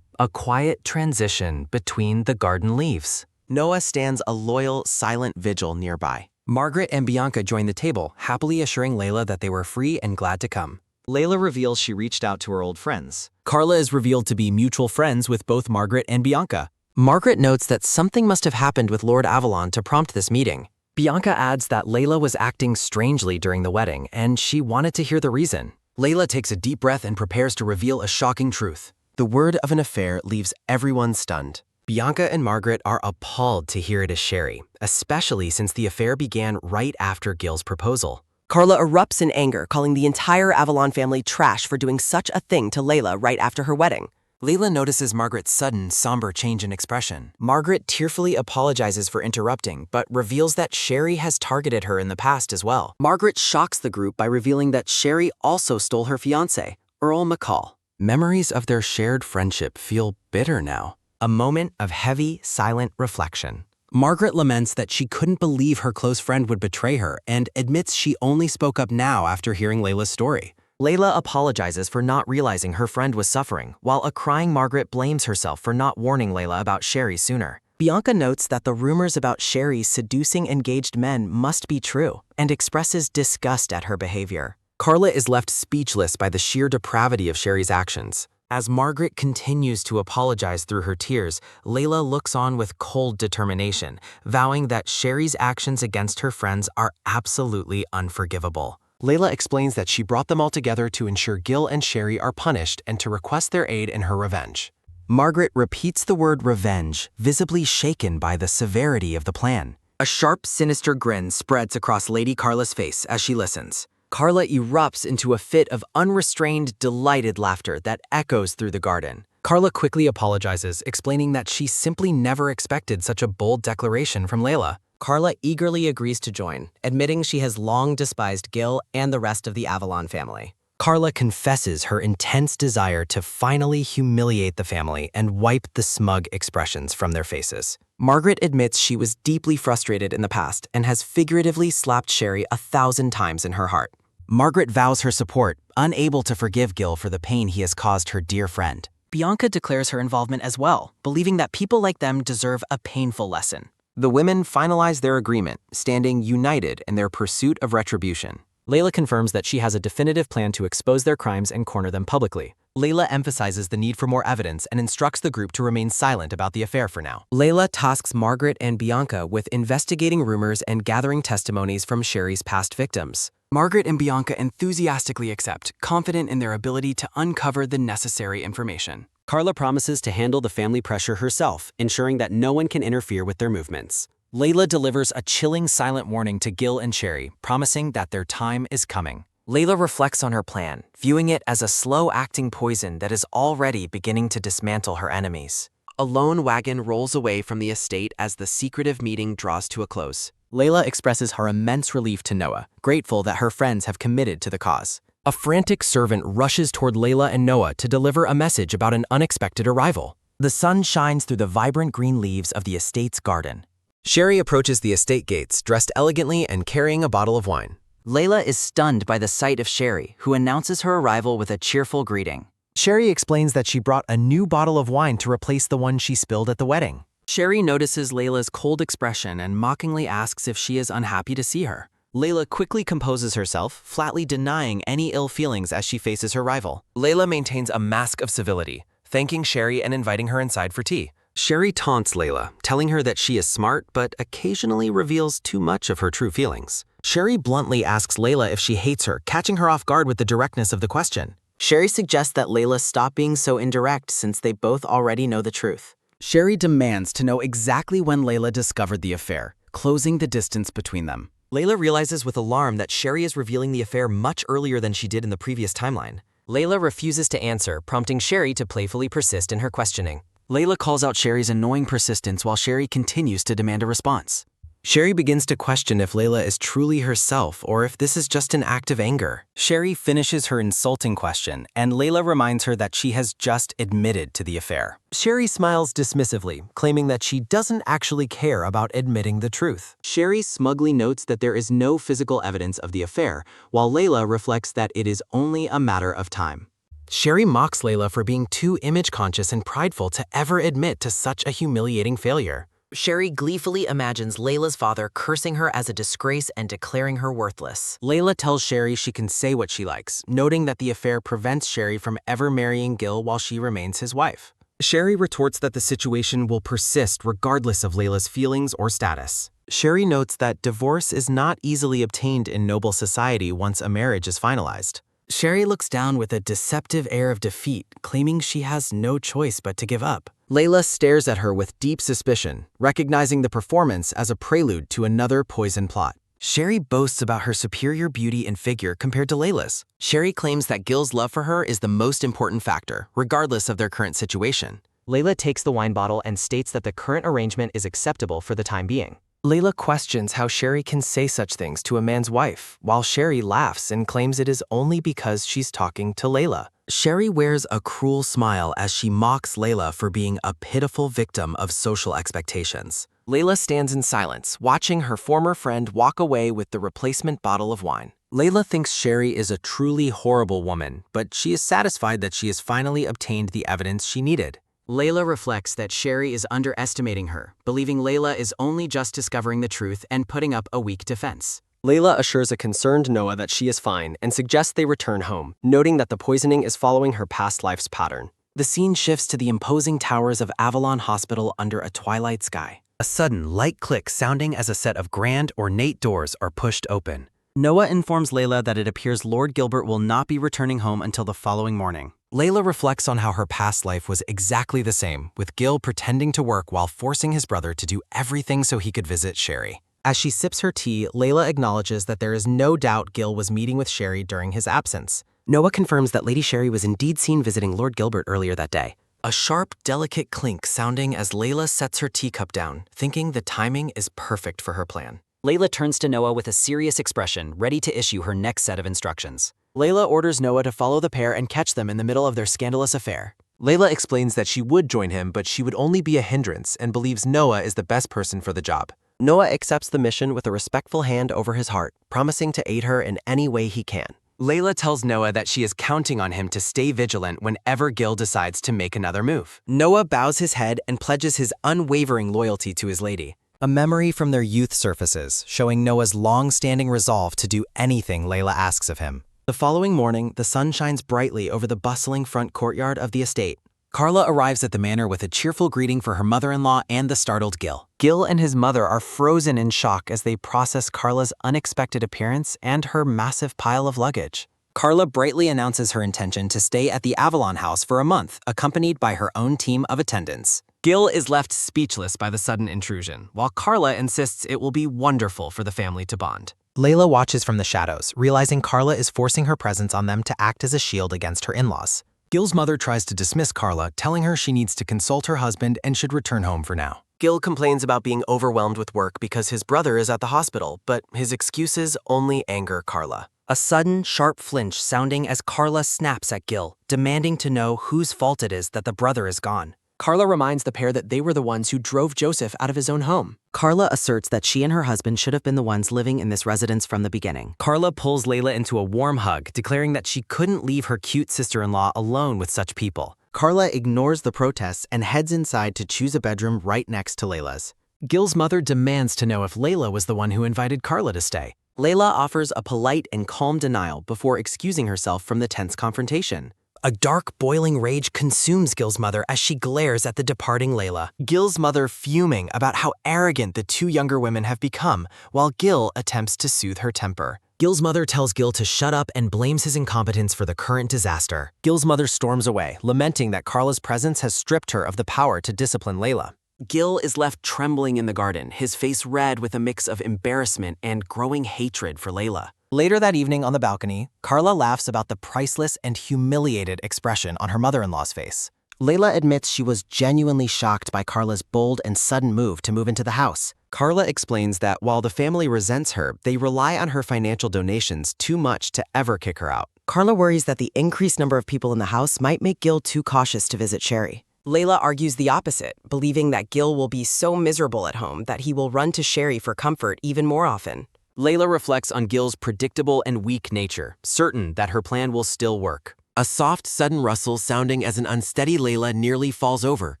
S6: A quiet transition between the garden leaves. Noah stands a loyal, silent vigil nearby. Margaret and Bianca join the table, happily assuring Layla that they were free and glad to come. Layla reveals she reached out to her old friends. Carla is revealed to be mutual friends with both Margaret and Bianca. Margaret notes that something must have happened with Lord Avalon to prompt this meeting. Bianca adds that Layla was acting strangely during the wedding, and she wanted to hear the reason. Layla takes a deep breath and prepares to reveal a shocking truth. The word of an affair leaves everyone stunned. Bianca and Margaret are appalled to hear it is Sherry, especially since the affair began right after Gil's proposal. Carla erupts in anger, calling the entire Avalon family trash for doing such a thing to Layla right after her wedding. Layla notices Margaret's sudden, somber change in expression. Margaret tearfully apologizes for interrupting, but reveals that Sherry has targeted her in the past as well. Margaret shocks the group by revealing that Sherry also stole her fiancé, Earl McCall. Memories of their shared friendship feel bitter now. A moment of heavy, silent reflection. Margaret laments that she couldn't believe her close friend would betray her and admits she only spoke up now after hearing Layla's story. Layla apologizes for not realizing her friend was suffering, while a crying Margaret blames herself for not warning Layla about Sherry sooner. Bianca notes that the rumors about Sherry seducing engaged men must be true and expresses disgust at her behavior. Carla is left speechless by the sheer depravity of Sherry's actions. As Margaret continues to apologize through her tears, Layla looks on with cold determination, vowing that Sherry's actions against her friends are absolutely unforgivable. Layla explains that she brought them all together to ensure Gil and Sherry are punished and to request their aid in her revenge. Margaret repeats the word revenge, visibly shaken by the severity of the plan. A sharp, sinister grin spreads across Lady Carla's face as she listens. Carla erupts into a fit of unrestrained, delighted laughter that echoes through the garden. Carla quickly apologizes, explaining that she simply never expected such a bold declaration from Layla. Carla eagerly agrees to join, admitting she has long despised Gil and the rest of the Avalon family. Carla confesses her intense desire to finally humiliate the family and wipe the smug expressions from their faces.
S7: Margaret admits she was deeply frustrated in the past and has figuratively slapped Sherry 1,000 times in her heart.
S4: Margaret vows her support, unable to forgive Gil for the pain he has caused her dear friend.
S2: Bianca declares her involvement as well, believing that people like them deserve a painful lesson.
S6: The women finalize their agreement, standing united in their pursuit of retribution. Layla confirms that she has a definitive plan to expose their crimes and corner them publicly. Layla emphasizes the need for more evidence and instructs the group to remain silent about the affair for now.
S7: Layla tasks Margaret and Bianca with investigating rumors and gathering testimonies from Sherry's past victims.
S4: Margaret and Bianca enthusiastically accept, confident in their ability to uncover the necessary information.
S5: Carla promises to handle the family pressure herself, ensuring that no one can interfere with their movements.
S2: Layla delivers a chilling silent warning to Gil and Sherry, promising that their time is coming.
S7: Layla reflects on her plan, viewing it as a slow-acting poison that is already beginning to dismantle her enemies. A lone wagon rolls away from the estate as the secretive meeting draws to a close.
S2: Layla expresses her immense relief to Noah, grateful that her friends have committed to the cause.
S7: A frantic servant rushes toward Layla and Noah to deliver a message about an unexpected arrival.
S2: The sun shines through the vibrant green leaves of the estate's garden.
S6: Sherry approaches the estate gates, dressed elegantly and carrying a bottle of wine.
S5: Layla is stunned by the sight of Sherry, who announces her arrival with a cheerful greeting.
S2: Sherry explains that she brought a new bottle of wine to replace the one she spilled at the wedding.
S7: Sherry notices Layla's cold expression and mockingly asks if she is unhappy to see her.
S2: Layla quickly composes herself, flatly denying any ill feelings as she faces her rival.
S6: Layla maintains a mask of civility, thanking Sherry and inviting her inside for tea. Sherry taunts Layla, telling her that she is smart but occasionally reveals too much of her true feelings.
S2: Sherry bluntly asks Layla if she hates her, catching her off guard with the directness of the question.
S5: Sherry suggests that Layla stop being so indirect since they both already know the truth.
S4: Sherry demands to know exactly when Layla discovered the affair, closing the distance between them.
S6: Layla realizes with alarm that Sherry is revealing the affair much earlier than she did in the previous timeline.
S7: Layla refuses to answer, prompting Sherry to playfully persist in her questioning.
S4: Layla calls out Sherry's annoying persistence while Sherry continues to demand a response.
S6: Sherry begins to question if Layla is truly herself or if this is just an act of anger.
S2: Sherry finishes her insulting question, and Layla reminds her that she has just admitted to the affair.
S6: Sherry smiles dismissively, claiming that she doesn't actually care about admitting the truth.
S5: Sherry smugly notes that there is no physical evidence of the affair, while Layla reflects that it is only a matter of time.
S6: Sherry mocks Layla for being too image-conscious and prideful to ever admit to such a humiliating failure.
S7: Sherry gleefully imagines Layla's father cursing her as a disgrace and declaring her worthless.
S2: Layla tells Sherry she can say what she likes, noting that the affair prevents Sherry from ever marrying Gil while she remains his wife.
S6: Sherry retorts that the situation will persist regardless of Layla's feelings or status. Sherry notes that divorce is not easily obtained in noble society once a marriage is finalized.
S4: Sherry looks down with a deceptive air of defeat, claiming she has no choice but to give up.
S6: Layla stares at her with deep suspicion, recognizing the performance as a prelude to another poison plot.
S2: Sherry boasts about her superior beauty and figure compared to Layla's.
S6: Sherry claims that Gil's love for her is the most important factor, regardless of their current situation.
S7: Layla takes the wine bottle and states that the current arrangement is acceptable for the time being.
S6: Layla questions how Sherry can say such things to a man's wife, while Sherry laughs and claims it is only because she's talking to Layla. Sherry wears a cruel smile as she mocks Layla for being a pitiful victim of social expectations. Layla stands in silence, watching her former friend walk away with the replacement bottle of wine. Layla thinks Sherry is a truly horrible woman, but she is satisfied that she has finally obtained the evidence she needed.
S4: Layla reflects that Sherry is underestimating her, believing Layla is only just discovering the truth and putting up a weak defense.
S6: Layla assures a concerned Noah that she is fine and suggests they return home, noting that the poisoning is following her past life's pattern.
S4: The scene shifts to the imposing towers of Avalon Hospital under a twilight sky.
S2: A sudden light click sounding as a set of grand, ornate doors are pushed open.
S4: Noah informs Layla that it appears Lord Gilbert will not be returning home until the following morning.
S6: Layla reflects on how her past life was exactly the same, with Gil pretending to work while forcing his brother to do everything so he could visit Sherry. As she sips her tea, Layla acknowledges that there is no doubt Gil was meeting with Sherry during his absence. Noah confirms that Lady Sherry was indeed seen visiting Lord Gilbert earlier that day. A sharp, delicate clink sounding as Layla sets her teacup down, thinking the timing is perfect for her plan.
S5: Layla turns to Noah with a serious expression, ready to issue her next set of instructions.
S6: Layla orders Noah to follow the pair and catch them in the middle of their scandalous affair.
S5: Layla explains that she would join him, but she would only be a hindrance and believes Noah is the best person for the job.
S7: Noah accepts the mission with a respectful hand over his heart, promising to aid her in any way he can.
S6: Layla tells Noah that she is counting on him to stay vigilant whenever Gil decides to make another move. Noah bows his head and pledges his unwavering loyalty to his lady.
S2: A memory from their youth surfaces, showing Noah's long-standing resolve to do anything Layla asks of him.
S6: The following morning, the sun shines brightly over the bustling front courtyard of the estate.
S2: Carla arrives at the manor with a cheerful greeting for her mother-in-law and the startled Gil.
S6: Gil and his mother are frozen in shock as they process Carla's unexpected appearance and her massive pile of luggage.
S2: Carla brightly announces her intention to stay at the Avalon house for a month, accompanied by her own team of attendants.
S6: Gil is left speechless by the sudden intrusion, while Carla insists it will be wonderful for the family to bond.
S2: Layla watches from the shadows, realizing Carla is forcing her presence on them to act as a shield against her in-laws.
S3: Gil's mother tries to dismiss Carla, telling her she needs to consult her husband and should return home for now.
S7: Gil complains about being overwhelmed with work because his brother is at the hospital, but his excuses only anger Carla.
S6: A sudden, sharp flinch sounding as Carla snaps at Gil, demanding to know whose fault it is that the brother is gone. Carla reminds the pair that they were the ones who drove Joseph out of his own home.
S8: Carla asserts that she and her husband should have been the ones living in this residence from the beginning.
S6: Carla pulls Layla into a warm hug, declaring that she couldn't leave her cute sister-in-law alone with such people.
S8: Carla ignores the protests and heads inside to choose a bedroom right next to Layla's.
S6: Gil's mother demands to know if Layla was the one who invited Carla to stay.
S7: Layla offers a polite and calm denial before excusing herself from the tense confrontation.
S6: A dark, boiling rage consumes Gil's mother as she glares at the departing Layla. Gil's mother fuming about how arrogant the two younger women have become, while Gil attempts to soothe her temper.
S2: Gil's mother tells Gil to shut up and blames his incompetence for the current disaster.
S6: Gil's mother storms away, lamenting that Carla's presence has stripped her of the power to discipline Layla.
S7: Gil is left trembling in the garden, his face red with a mix of embarrassment and growing hatred for Layla.
S2: Later that evening on the balcony, Carla laughs about the priceless and humiliated expression on her mother-in-law's face.
S8: Layla admits she was genuinely shocked by Carla's bold and sudden move to move into the house.
S7: Carla explains that while the family resents her, they rely on her financial donations too much to ever kick her out.
S8: Carla worries that the increased number of people in the house might make Gil too cautious to visit Sherry.
S9: Layla argues the opposite, believing that Gil will be so miserable at home that he will run to Sherry for comfort even more often.
S7: Layla reflects on Gil's predictable and weak nature, certain that her plan will still work. A soft, sudden rustle sounding as an unsteady Layla nearly falls over,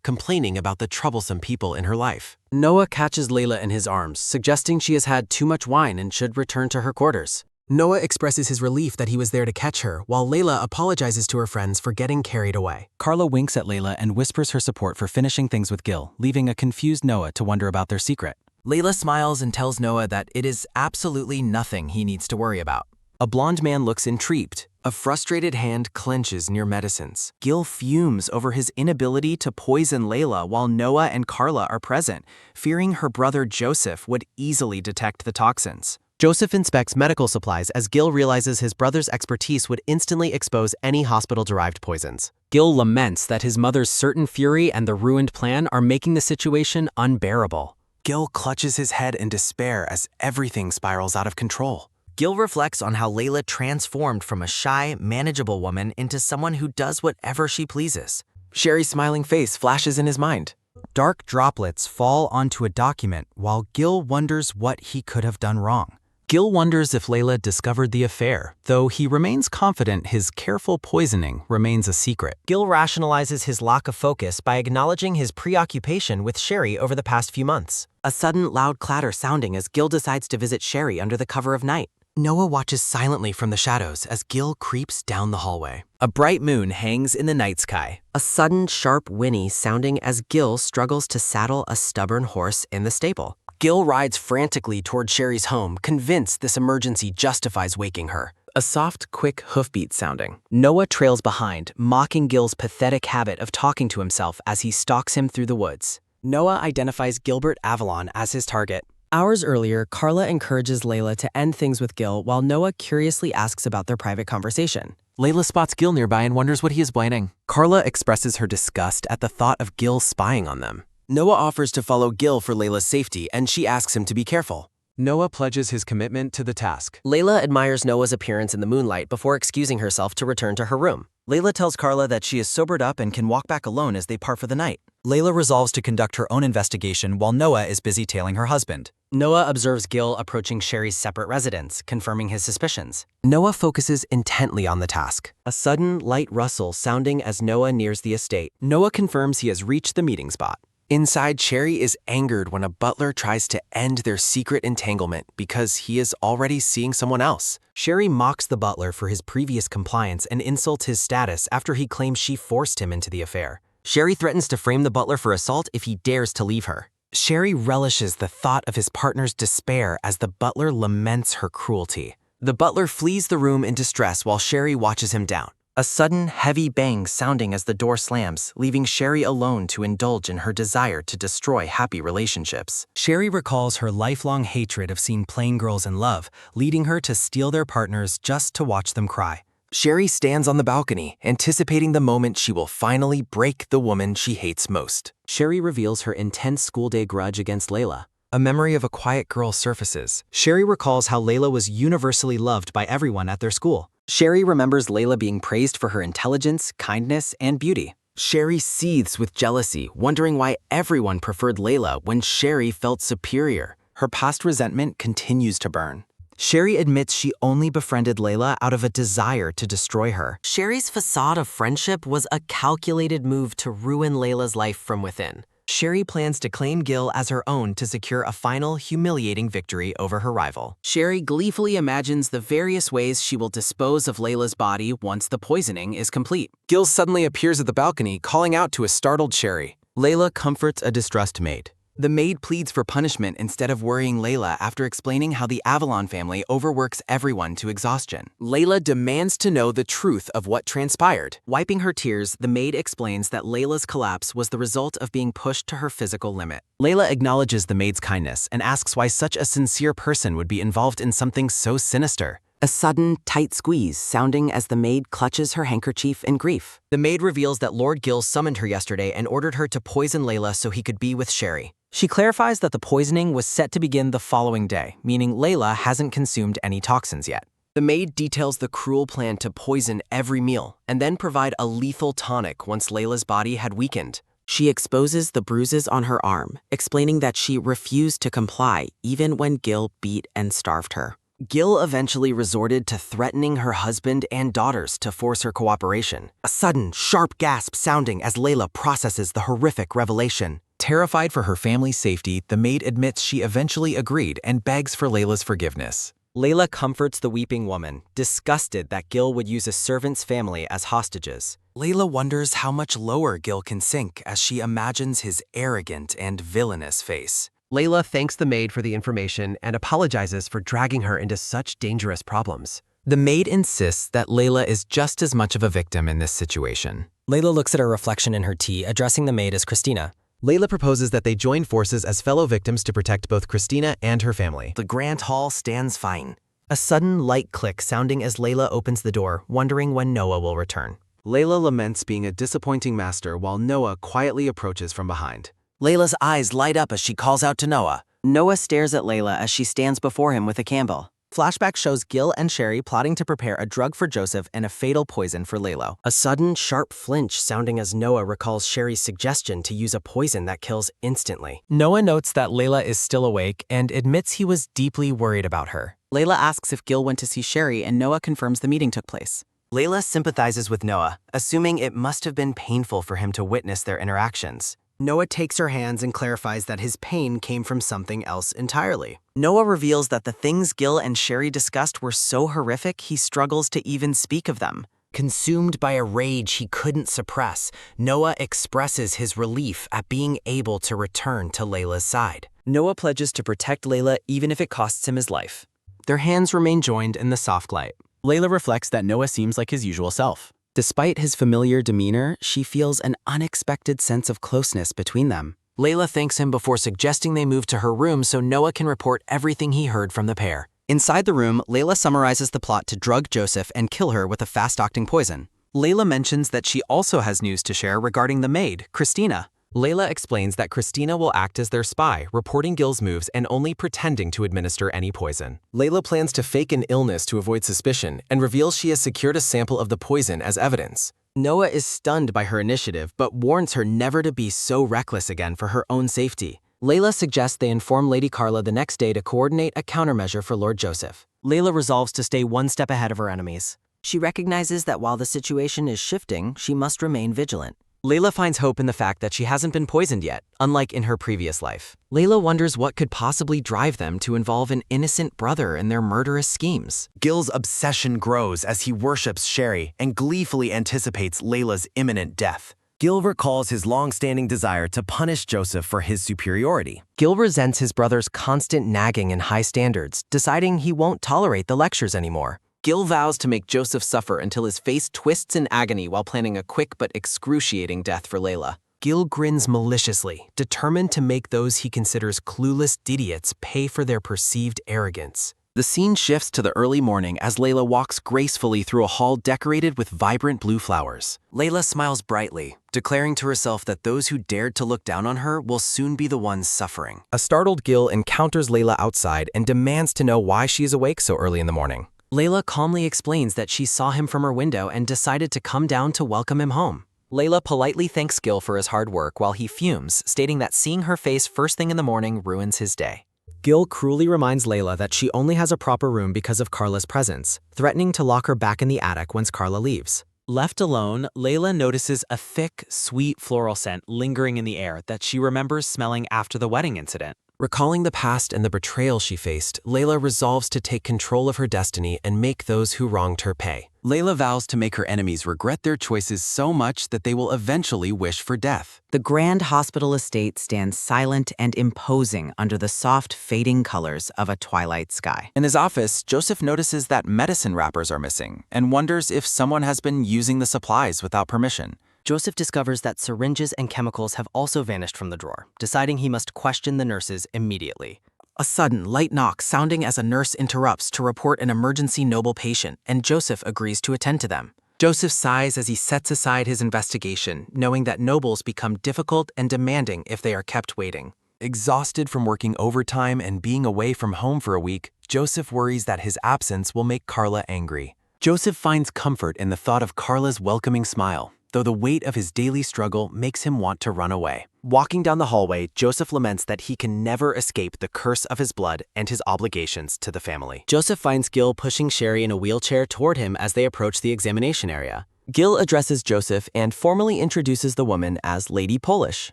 S7: complaining about the troublesome people in her life.
S6: Noah catches Layla in his arms, suggesting she has had too much wine and should return to her quarters.
S3: Noah expresses his relief that he was there to catch her, while Layla apologizes to her friends for getting carried away.
S2: Carla winks at Layla and whispers her support for finishing things with Gil, leaving a confused Noah to wonder about their secret.
S6: Layla smiles and tells Noah that it is absolutely nothing he needs to worry about. A blonde man looks intrigued. A frustrated hand clenches near medicines. Gil fumes over his inability to poison Layla while Noah and Carla are present, fearing her brother Joseph would easily detect the toxins.
S7: Joseph inspects medical supplies as Gil realizes his brother's expertise would instantly expose any hospital-derived poisons.
S6: Gil laments that his mother's certain fury and the ruined plan are making the situation unbearable.
S3: Gil clutches his head in despair as everything spirals out of control.
S6: Gil reflects on how Layla transformed from a shy, manageable woman into someone who does whatever she pleases. Sherry's smiling face flashes in his mind.
S2: Dark droplets fall onto a document while Gil wonders what he could have done wrong. Gil wonders if Layla discovered the affair, though he remains confident his careful poisoning remains a secret.
S6: Gil rationalizes his lack of focus by acknowledging his preoccupation with Sherry over the past few months.
S7: A sudden loud clatter sounding as Gil decides to visit Sherry under the cover of night.
S6: Noah watches silently from the shadows as Gil creeps down the hallway. A bright moon hangs in the night sky.
S7: A sudden sharp whinny sounding as Gil struggles to saddle a stubborn horse in the stable.
S6: Gil rides frantically toward Sherry's home, convinced this emergency justifies waking her. A soft, quick hoofbeat sounding. Noah trails behind, mocking Gil's pathetic habit of talking to himself as he stalks him through the woods. Noah identifies Gilbert Avalon as his target.
S9: Hours earlier, Carla encourages Layla to end things with Gil while Noah curiously asks about their private conversation.
S3: Layla spots Gil nearby and wonders what he is planning.
S6: Carla expresses her disgust at the thought of Gil spying on them. Noah offers to follow Gil for Layla's safety, and she asks him to be careful.
S3: Noah pledges his commitment to the task.
S6: Layla admires Noah's appearance in the moonlight before excusing herself to return to her room.
S2: Layla tells Carla that she is sobered up and can walk back alone as they part for the night. Layla resolves to conduct her own investigation while Noah is busy tailing her husband.
S4: Noah observes Gil approaching Sherry's separate residence, confirming his suspicions.
S7: Noah focuses intently on the task. A sudden, light rustle sounding as Noah nears the estate. Noah confirms he has reached the meeting spot. Inside, Sherry is angered when a butler tries to end their secret entanglement because he is already seeing someone else.
S4: Sherry mocks the butler for his previous compliance and insults his status after he claims she forced him into the affair.
S7: Sherry threatens to frame the butler for assault if he dares to leave her. Sherry relishes the thought of his partner's despair as the butler laments her cruelty. The butler flees the room in distress while Sherry watches him down. A sudden, heavy bang sounding as the door slams, leaving Sherry alone to indulge in her desire to destroy happy relationships.
S4: Sherry recalls her lifelong hatred of seeing plain girls in love, leading her to steal their partners just to watch them cry.
S7: Sherry stands on the balcony, anticipating the moment she will finally break the woman she hates most. Sherry reveals her intense school day grudge against Layla. A memory of a quiet girl surfaces.
S4: Sherry recalls how Layla was universally loved by everyone at their school.
S2: Sherry remembers Layla being praised for her intelligence, kindness, and beauty.
S7: Sherry seethes with jealousy, wondering why everyone preferred Layla when Sherry felt superior.
S2: Her past resentment continues to burn. Sherry admits she only befriended Layla out of a desire to destroy her.
S9: Sherry's facade of friendship was a calculated move to ruin Layla's life from within.
S7: Sherry plans to claim Gil as her own to secure a final, humiliating victory over her rival.
S5: Sherry gleefully imagines the various ways she will dispose of Layla's body once the poisoning is complete.
S3: Gil suddenly appears at the balcony, calling out to a startled Sherry.
S7: Layla comforts a distressed maid. The maid pleads for punishment instead of worrying Layla after explaining how the Avalon family overworks everyone to exhaustion.
S3: Layla demands to know the truth of what transpired.
S5: Wiping her tears, the maid explains that Layla's collapse was the result of being pushed to her physical limit.
S7: Layla acknowledges the maid's kindness and asks why such a sincere person would be involved in something so sinister.
S8: A sudden, tight squeeze sounding as the maid clutches her handkerchief in grief.
S7: The maid reveals that Lord Gil summoned her yesterday and ordered her to poison Layla so he could be with Sherry.
S2: She clarifies that the poisoning was set to begin the following day, meaning Layla hasn't consumed any toxins yet.
S7: The maid details the cruel plan to poison every meal and then provide a lethal tonic once Layla's body had weakened.
S8: She exposes the bruises on her arm, explaining that she refused to comply even when Gil beat and starved her.
S7: Gil eventually resorted to threatening her husband and daughters to force her cooperation. A sudden, sharp gasp sounding as Layla processes the horrific revelation.
S3: Terrified for her family's safety, the maid admits she eventually agreed and begs for Layla's forgiveness.
S2: Layla comforts the weeping woman, disgusted that Gil would use a servant's family as hostages.
S7: Layla wonders how much lower Gil can sink as she imagines his arrogant and villainous face.
S6: Layla thanks the maid for the information and apologizes for dragging her into such dangerous problems.
S7: The maid insists that Layla is just as much of a victim in this situation.
S2: Layla looks at her reflection in her tea, addressing the maid as Christina.
S3: Layla proposes that they join forces as fellow victims to protect both Christina and her family.
S7: The grand hall stands fine.
S2: A sudden light click sounding as Layla opens the door, wondering when Noah will return.
S3: Layla laments being a disappointing master while Noah quietly approaches from behind.
S7: Layla's eyes light up as she calls out to Noah.
S8: Noah stares at Layla as she stands before him with a candle.
S2: Flashback shows Gil and Sherry plotting to prepare a drug for Joseph and a fatal poison for Layla.
S9: A sudden, sharp flinch sounding as Noah recalls Sherry's suggestion to use a poison that kills instantly.
S2: Noah notes that Layla is still awake and admits he was deeply worried about her.
S10: Layla asks if Gil went to see Sherry, and Noah confirms the meeting took place.
S7: Layla sympathizes with Noah, assuming it must have been painful for him to witness their interactions.
S9: Noah takes her hands and clarifies that his pain came from something else entirely. Noah reveals that the things Gil and Sherry discussed were so horrific he struggles to even speak of them. Consumed by a rage he couldn't suppress, Noah expresses his relief at being able to return to Layla's side.
S2: Noah pledges to protect Layla even if it costs him his life. Their hands remain joined in the soft light. Layla reflects that Noah seems like his usual self. Despite his familiar demeanor, she feels an unexpected sense of closeness between them.
S9: Layla thanks him before suggesting they move to her room so Noah can report everything he heard from the pair.
S2: Inside the room, Layla summarizes the plot to drug Joseph and kill her with a fast-acting poison. Layla mentions that she also has news to share regarding the maid, Christina.
S5: Layla explains that Christina will act as their spy, reporting Gil's moves and only pretending to administer any poison. Layla plans to fake an illness to avoid suspicion and reveals she has secured a sample of the poison as evidence.
S9: Noah is stunned by her initiative but warns her never to be so reckless again for her own safety.
S6: Layla suggests they inform Lady Carla the next day to coordinate a countermeasure for Lord Joseph.
S2: Layla resolves to stay one step ahead of her enemies.
S9: She recognizes that while the situation is shifting, she must remain vigilant.
S6: Layla finds hope in the fact that she hasn't been poisoned yet, unlike in her previous life. Layla wonders what could possibly drive them to involve an innocent brother in their murderous schemes.
S11: Gil's obsession grows as he worships Sherry and gleefully anticipates Layla's imminent death. Gil recalls his long-standing desire to punish Joseph for his superiority.
S6: Gil resents his brother's constant nagging and high standards, deciding he won't tolerate the lectures anymore. Gil vows to make Joseph suffer until his face twists in agony while planning a quick but excruciating death for Layla. Gil grins maliciously, determined to make those he considers clueless idiots pay for their perceived arrogance.
S5: The scene shifts to the early morning as Layla walks gracefully through a hall decorated with vibrant blue flowers.
S6: Layla smiles brightly, declaring to herself that those who dared to look down on her will soon be the ones suffering.
S5: A startled Gil encounters Layla outside and demands to know why she is awake so early in the morning.
S6: Layla calmly explains that she saw him from her window and decided to come down to welcome him home. Layla politely thanks Gil for his hard work while he fumes, stating that seeing her face first thing in the morning ruins his day.
S2: Gil cruelly reminds Layla that she only has a proper room because of Carla's presence, threatening to lock her back in the attic once Carla leaves. Left alone, Layla notices a thick, sweet floral scent lingering in the air that she remembers smelling after the wedding incident.
S5: Recalling the past and the betrayal she faced, Layla resolves to take control of her destiny and make those who wronged her pay. Layla vows to make her enemies regret their choices so much that they will eventually wish for death.
S9: The grand hospital estate stands silent and imposing under the soft, fading colors of a twilight sky.
S3: In his office, Joseph notices that medicine wrappers are missing and wonders if someone has been using the supplies without permission.
S2: Joseph discovers that syringes and chemicals have also vanished from the drawer, deciding he must question the nurses immediately.
S9: A sudden, light knock sounding as a nurse interrupts to report an emergency noble patient, and Joseph agrees to attend to them.
S6: Joseph sighs as he sets aside his investigation, knowing that nobles become difficult and demanding if they are kept waiting.
S5: Exhausted from working overtime and being away from home for a week, Joseph worries that his absence will make Carla angry. Joseph finds comfort in the thought of Carla's welcoming smile, though the weight of his daily struggle makes him want to run away.
S6: Walking down the hallway, Joseph laments that he can never escape the curse of his blood and his obligations to the family.
S2: Joseph finds Gil pushing Sherry in a wheelchair toward him as they approach the examination area. Gil addresses Joseph and formally introduces the woman as Lady Polish.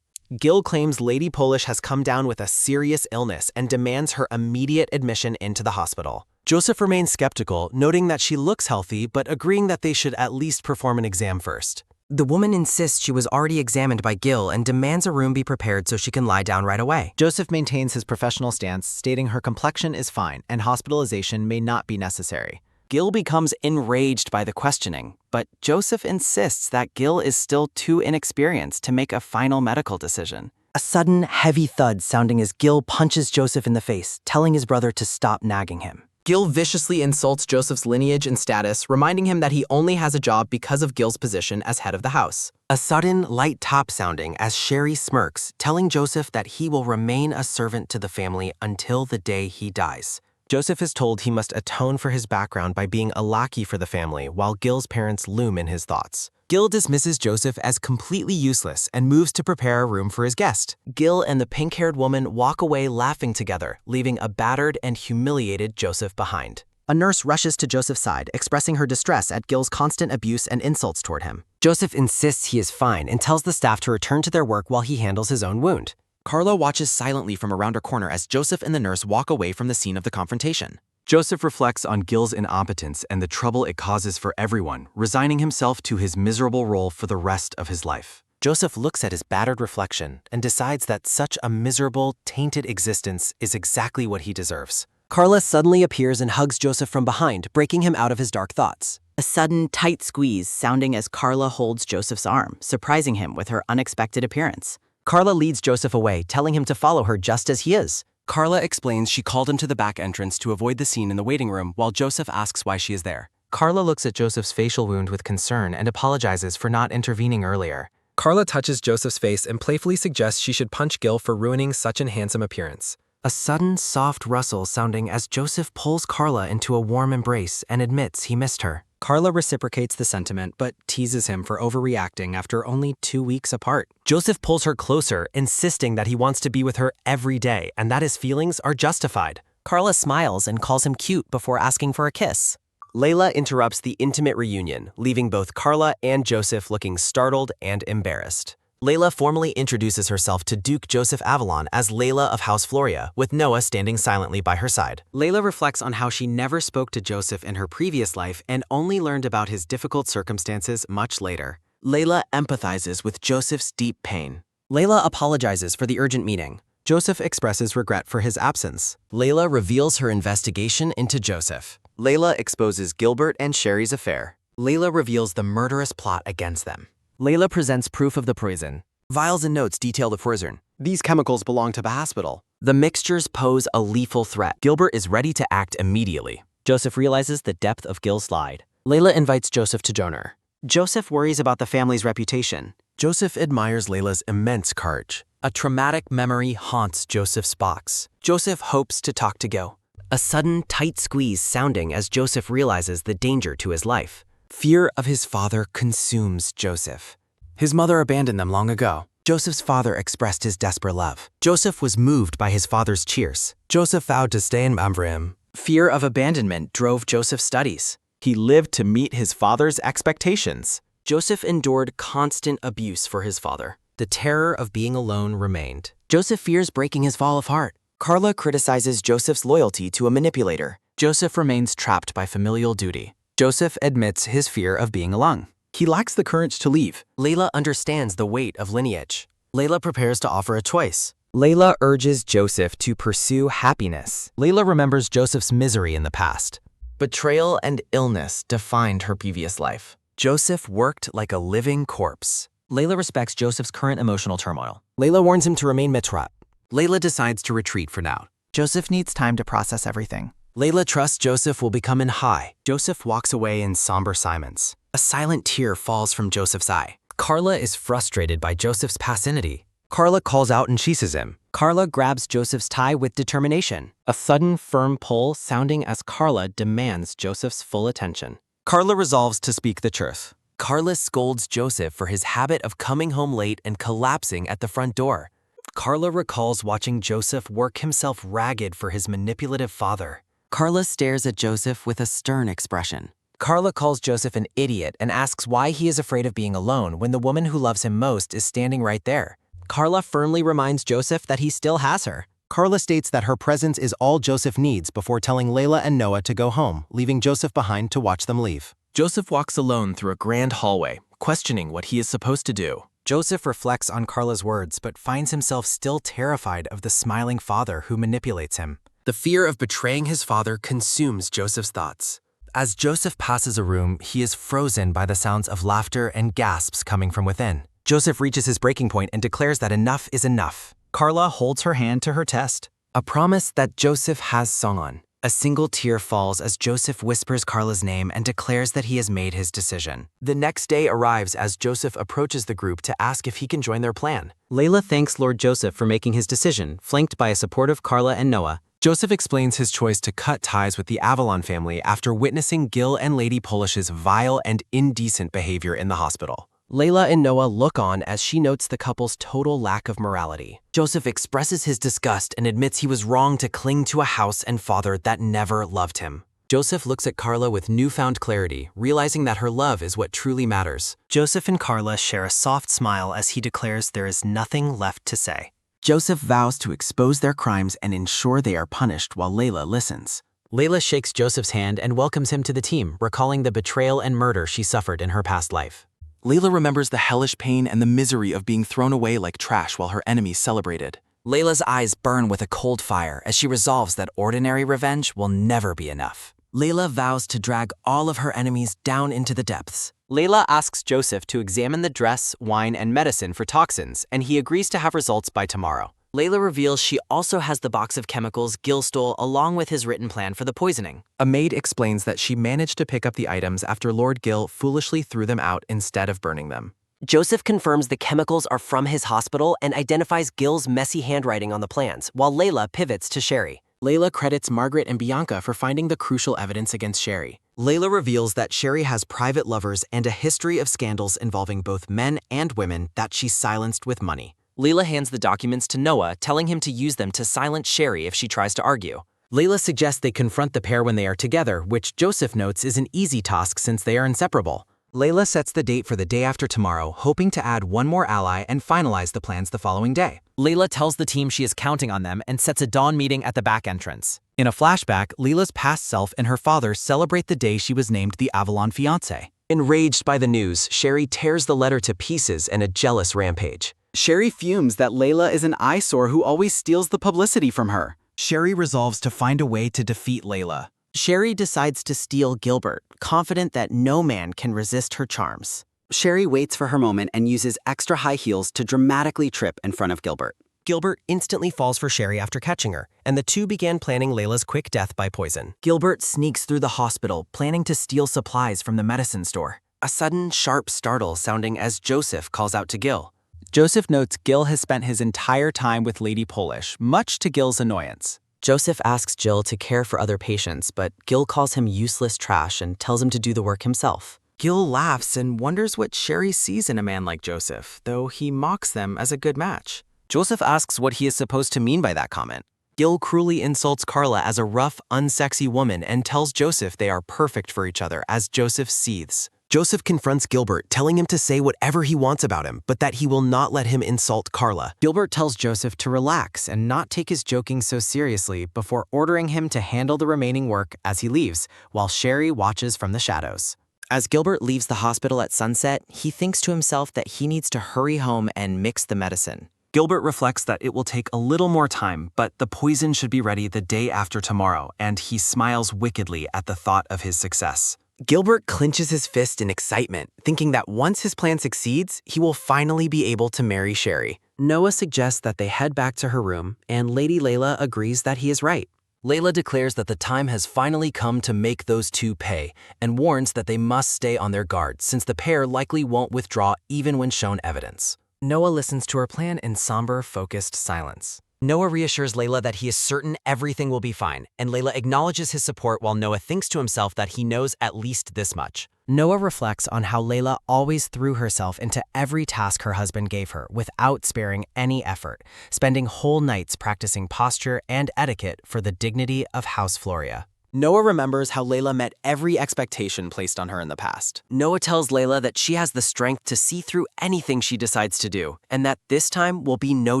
S6: Gil claims Lady Polish has come down with a serious illness and demands her immediate admission into the hospital. Joseph remains skeptical, noting that she looks healthy but agreeing that they should at least perform an exam first.
S9: The woman insists she was already examined by Gil and demands a room be prepared so she can lie down right away.
S2: Joseph maintains his professional stance, stating her complexion is fine and hospitalization may not be necessary.
S6: Gil becomes enraged by the questioning, but Joseph insists that Gil is still too inexperienced to make a final medical decision.
S9: A sudden, heavy thud sounding as Gil punches Joseph in the face, telling his brother to stop nagging him.
S6: Gil viciously insults Joseph's lineage and status, reminding him that he only has a job because of Gil's position as head of the house.
S9: A sudden, light tap sounding as Sherry smirks, telling Joseph that he will remain a servant to the family until the day he dies.
S6: Joseph is told he must atone for his background by being a lackey for the family, while Gil's parents loom in his thoughts. Gil dismisses Joseph as completely useless and moves to prepare a room for his guest. Gil and the pink-haired woman walk away laughing together, leaving a battered and humiliated Joseph behind.
S9: A nurse rushes to Joseph's side, expressing her distress at Gil's constant abuse and insults toward him.
S6: Joseph insists he is fine and tells the staff to return to their work while he handles his own wound.
S5: Carla watches silently from around her corner as Joseph and the nurse walk away from the scene of the confrontation. Joseph reflects on Gil's incompetence and the trouble it causes for everyone, resigning himself to his miserable role for the rest of his life.
S6: Joseph looks at his battered reflection and decides that such a miserable, tainted existence is exactly what he deserves.
S2: Carla suddenly appears and hugs Joseph from behind, breaking him out of his dark thoughts.
S9: A sudden, tight squeeze sounding as Carla holds Joseph's arm, surprising him with her unexpected appearance.
S2: Carla leads Joseph away, telling him to follow her just as he is.
S5: Carla explains she called him to the back entrance to avoid the scene in the waiting room while Joseph asks why she is there.
S6: Carla looks at Joseph's facial wound with concern and apologizes for not intervening earlier.
S3: Carla touches Joseph's face and playfully suggests she should punch Gil for ruining such an handsome appearance.
S6: A sudden, soft rustle sounding as Joseph pulls Carla into a warm embrace and admits he missed her.
S2: Carla reciprocates the sentiment but teases him for overreacting after only 2 weeks apart.
S6: Joseph pulls her closer, insisting that he wants to be with her every day and that his feelings are justified.
S7: Carla smiles and calls him cute before asking for a kiss.
S6: Layla interrupts the intimate reunion, leaving both Carla and Joseph looking startled and embarrassed. Layla formally introduces herself to Duke Joseph Avalon as Layla of House Floria, with Noah standing silently by her side.
S9: Layla reflects on how she never spoke to Joseph in her previous life and only learned about his difficult circumstances much later.
S6: Layla empathizes with Joseph's deep pain.
S9: Layla apologizes for the urgent meeting.
S3: Joseph expresses regret for his absence.
S6: Layla reveals her investigation into Joseph.
S7: Layla exposes Gilbert and Sherry's affair.
S9: Layla reveals the murderous plot against them.
S6: Layla presents proof of the poison.
S7: Vials and notes detail the poison.
S9: These chemicals belong to the hospital.
S6: The mixtures pose a lethal threat. Gilbert is ready to act immediately.
S2: Joseph realizes the depth of Gil's slide.
S6: Layla invites Joseph to join her.
S9: Joseph worries about the family's reputation.
S3: Joseph admires Layla's immense courage.
S6: A traumatic memory haunts Joseph's box. Joseph hopes to talk to Gil. A sudden, tight squeeze sounding as Joseph realizes the danger to his life. Fear of his father consumes Joseph.
S9: His mother abandoned them long ago.
S6: Joseph's father expressed his desperate love. Joseph was moved by his father's cheers.
S3: Joseph vowed to stay in Ambrym.
S9: Fear of abandonment drove Joseph's studies.
S2: He lived to meet his father's expectations.
S6: Joseph endured constant abuse for his father. The terror of being alone remained. Joseph fears breaking his fall of heart.
S9: Carla criticizes Joseph's loyalty to a manipulator.
S6: Joseph remains trapped by familial duty.
S9: Joseph admits his fear of being alone.
S3: He lacks the courage to leave.
S6: Layla understands the weight of lineage.
S9: Layla prepares to offer a choice.
S2: Layla urges Joseph to pursue happiness.
S6: Layla remembers Joseph's misery in the past. Betrayal and illness defined her previous life. Joseph worked like a living corpse.
S2: Layla respects Joseph's current emotional turmoil.
S6: Layla warns him to remain mitrat.
S3: Layla decides to retreat for now.
S10: Joseph needs time to process everything.
S6: Layla trusts Joseph will become in high.
S9: Joseph walks away in somber silence. A silent tear falls from Joseph's eye.
S6: Carla is frustrated by Joseph's passivity. Carla calls out and chases him.
S2: Carla grabs Joseph's tie with determination. A sudden, firm pull sounding as Carla demands Joseph's full attention.
S6: Carla resolves to speak the truth. Carla scolds Joseph for his habit of coming home late and collapsing at the front door. Carla recalls watching Joseph work himself ragged for his manipulative father.
S9: Carla stares at Joseph with a stern expression.
S6: Carla calls Joseph an idiot and asks why he is afraid of being alone when the woman who loves him most is standing right there.
S2: Carla firmly reminds Joseph that he still has her.
S3: Carla states that her presence is all Joseph needs before telling Layla and Noah to go home, leaving Joseph behind to watch them leave.
S5: Joseph walks alone through a grand hallway, questioning what he is supposed to do.
S6: Joseph reflects on Carla's words but finds himself still terrified of the smiling father who manipulates him. The fear of betraying his father consumes Joseph's thoughts. As Joseph passes a room, he is frozen by the sounds of laughter and gasps coming from within. Joseph reaches his breaking point and declares that enough is enough.
S2: Carla holds her hand to her chest.
S6: A promise that Joseph has sung on. A single tear falls as Joseph whispers Carla's name and declares that he has made his decision. The next day arrives as Joseph approaches the group to ask if he can join their plan.
S2: Layla thanks Lord Joseph for making his decision, flanked by a supportive Carla and Noah.
S3: Joseph explains his choice to cut ties with the Avalon family after witnessing Gil and Lady Polish's vile and indecent behavior in the hospital.
S6: Layla and Noah look on as she notes the couple's total lack of morality. Joseph expresses his disgust and admits he was wrong to cling to a house and father that never loved him. Joseph looks at Carla with newfound clarity, realizing that her love is what truly matters.
S9: Joseph and Carla share a soft smile as he declares there is nothing left to say.
S10: Joseph vows to expose their crimes and ensure they are punished while Layla listens.
S6: Layla shakes Joseph's hand and welcomes him to the team, recalling the betrayal and murder she suffered in her past life.
S5: Layla remembers the hellish pain and the misery of being thrown away like trash while her enemies celebrated.
S6: Layla's eyes burn with a cold fire as she resolves that ordinary revenge will never be enough. Layla vows to drag all of her enemies down into the depths.
S2: Layla asks Joseph to examine the dress, wine, and medicine for toxins, and he agrees to have results by tomorrow.
S6: Layla reveals she also has the box of chemicals Gil stole along with his written plan for the poisoning.
S3: A maid explains that she managed to pick up the items after Lord Gil foolishly threw them out instead of burning them.
S7: Joseph confirms the chemicals are from his hospital and identifies Gil's messy handwriting on the plans, while Layla pivots to Sherry.
S6: Layla credits Margaret and Bianca for finding the crucial evidence against Sherry.
S9: Layla reveals that Sherry has private lovers and a history of scandals involving both men and women that she silenced with money.
S7: Layla hands the documents to Noah, telling him to use them to silence Sherry if she tries to argue.
S6: Layla suggests they confront the pair when they are together, which Joseph notes is an easy task since they are inseparable.
S3: Layla sets the date for the day after tomorrow, hoping to add one more ally and finalize the plans the following day.
S2: Layla tells the team she is counting on them and sets a dawn meeting at the back entrance. In a flashback, Layla's past self and her father celebrate the day she was named the Avalon Fiancé.
S5: Enraged by the news, Sherry tears the letter to pieces in a jealous rampage.
S10: Sherry fumes that Layla is an eyesore who always steals the publicity from her.
S3: Sherry resolves to find a way to defeat Layla.
S9: Sherry decides to steal Gilbert, confident that no man can resist her charms. Sherry waits for her moment and uses extra high heels to dramatically trip in front of Gilbert.
S7: Gilbert instantly falls for Sherry after catching her, and the two began planning Layla's quick death by poison.
S9: Gilbert sneaks through the hospital, planning to steal supplies from the medicine store.
S7: A sudden, sharp startle sounding as Joseph calls out to Gil.
S2: Joseph notes Gil has spent his entire time with Lady Polish, much to Gil's annoyance.
S9: Joseph asks Jill to care for other patients, but Gil calls him useless trash and tells him to do the work himself. Gil laughs and wonders what Sherry sees in a man like Joseph, though he mocks them as a good match.
S6: Joseph asks what he is supposed to mean by that comment. Gil cruelly insults Carla as a rough, unsexy woman and tells Joseph they are perfect for each other as Joseph seethes.
S5: Joseph confronts Gilbert, telling him to say whatever he wants about him, but that he will not let him insult Carla.
S9: Gilbert tells Joseph to relax and not take his joking so seriously before ordering him to handle the remaining work as he leaves, while Sherry watches from the shadows. As Gilbert leaves the hospital at sunset, he thinks to himself that he needs to hurry home and mix the medicine.
S3: Gilbert reflects that it will take a little more time, but the poison should be ready the day after tomorrow, and he smiles wickedly at the thought of his success.
S9: Gilbert clenches his fist in excitement, thinking that once his plan succeeds, he will finally be able to marry Sherry. Noah suggests that they head back to her room, and Lady Layla agrees that he is right.
S7: Layla declares that the time has finally come to make those two pay, and warns that they must stay on their guard since the pair likely won't withdraw even when shown evidence.
S9: Noah listens to her plan in somber, focused silence. Noah reassures Layla that he is certain everything will be fine, and Layla acknowledges his support while Noah thinks to himself that he knows at least this much. Noah reflects on how Layla always threw herself into every task her husband gave her without sparing any effort, spending whole nights practicing posture and etiquette for the dignity of House Floria.
S6: Noah remembers how Layla met every expectation placed on her in the past.
S7: Noah tells Layla that she has the strength to see through anything she decides to do, and that this time will be no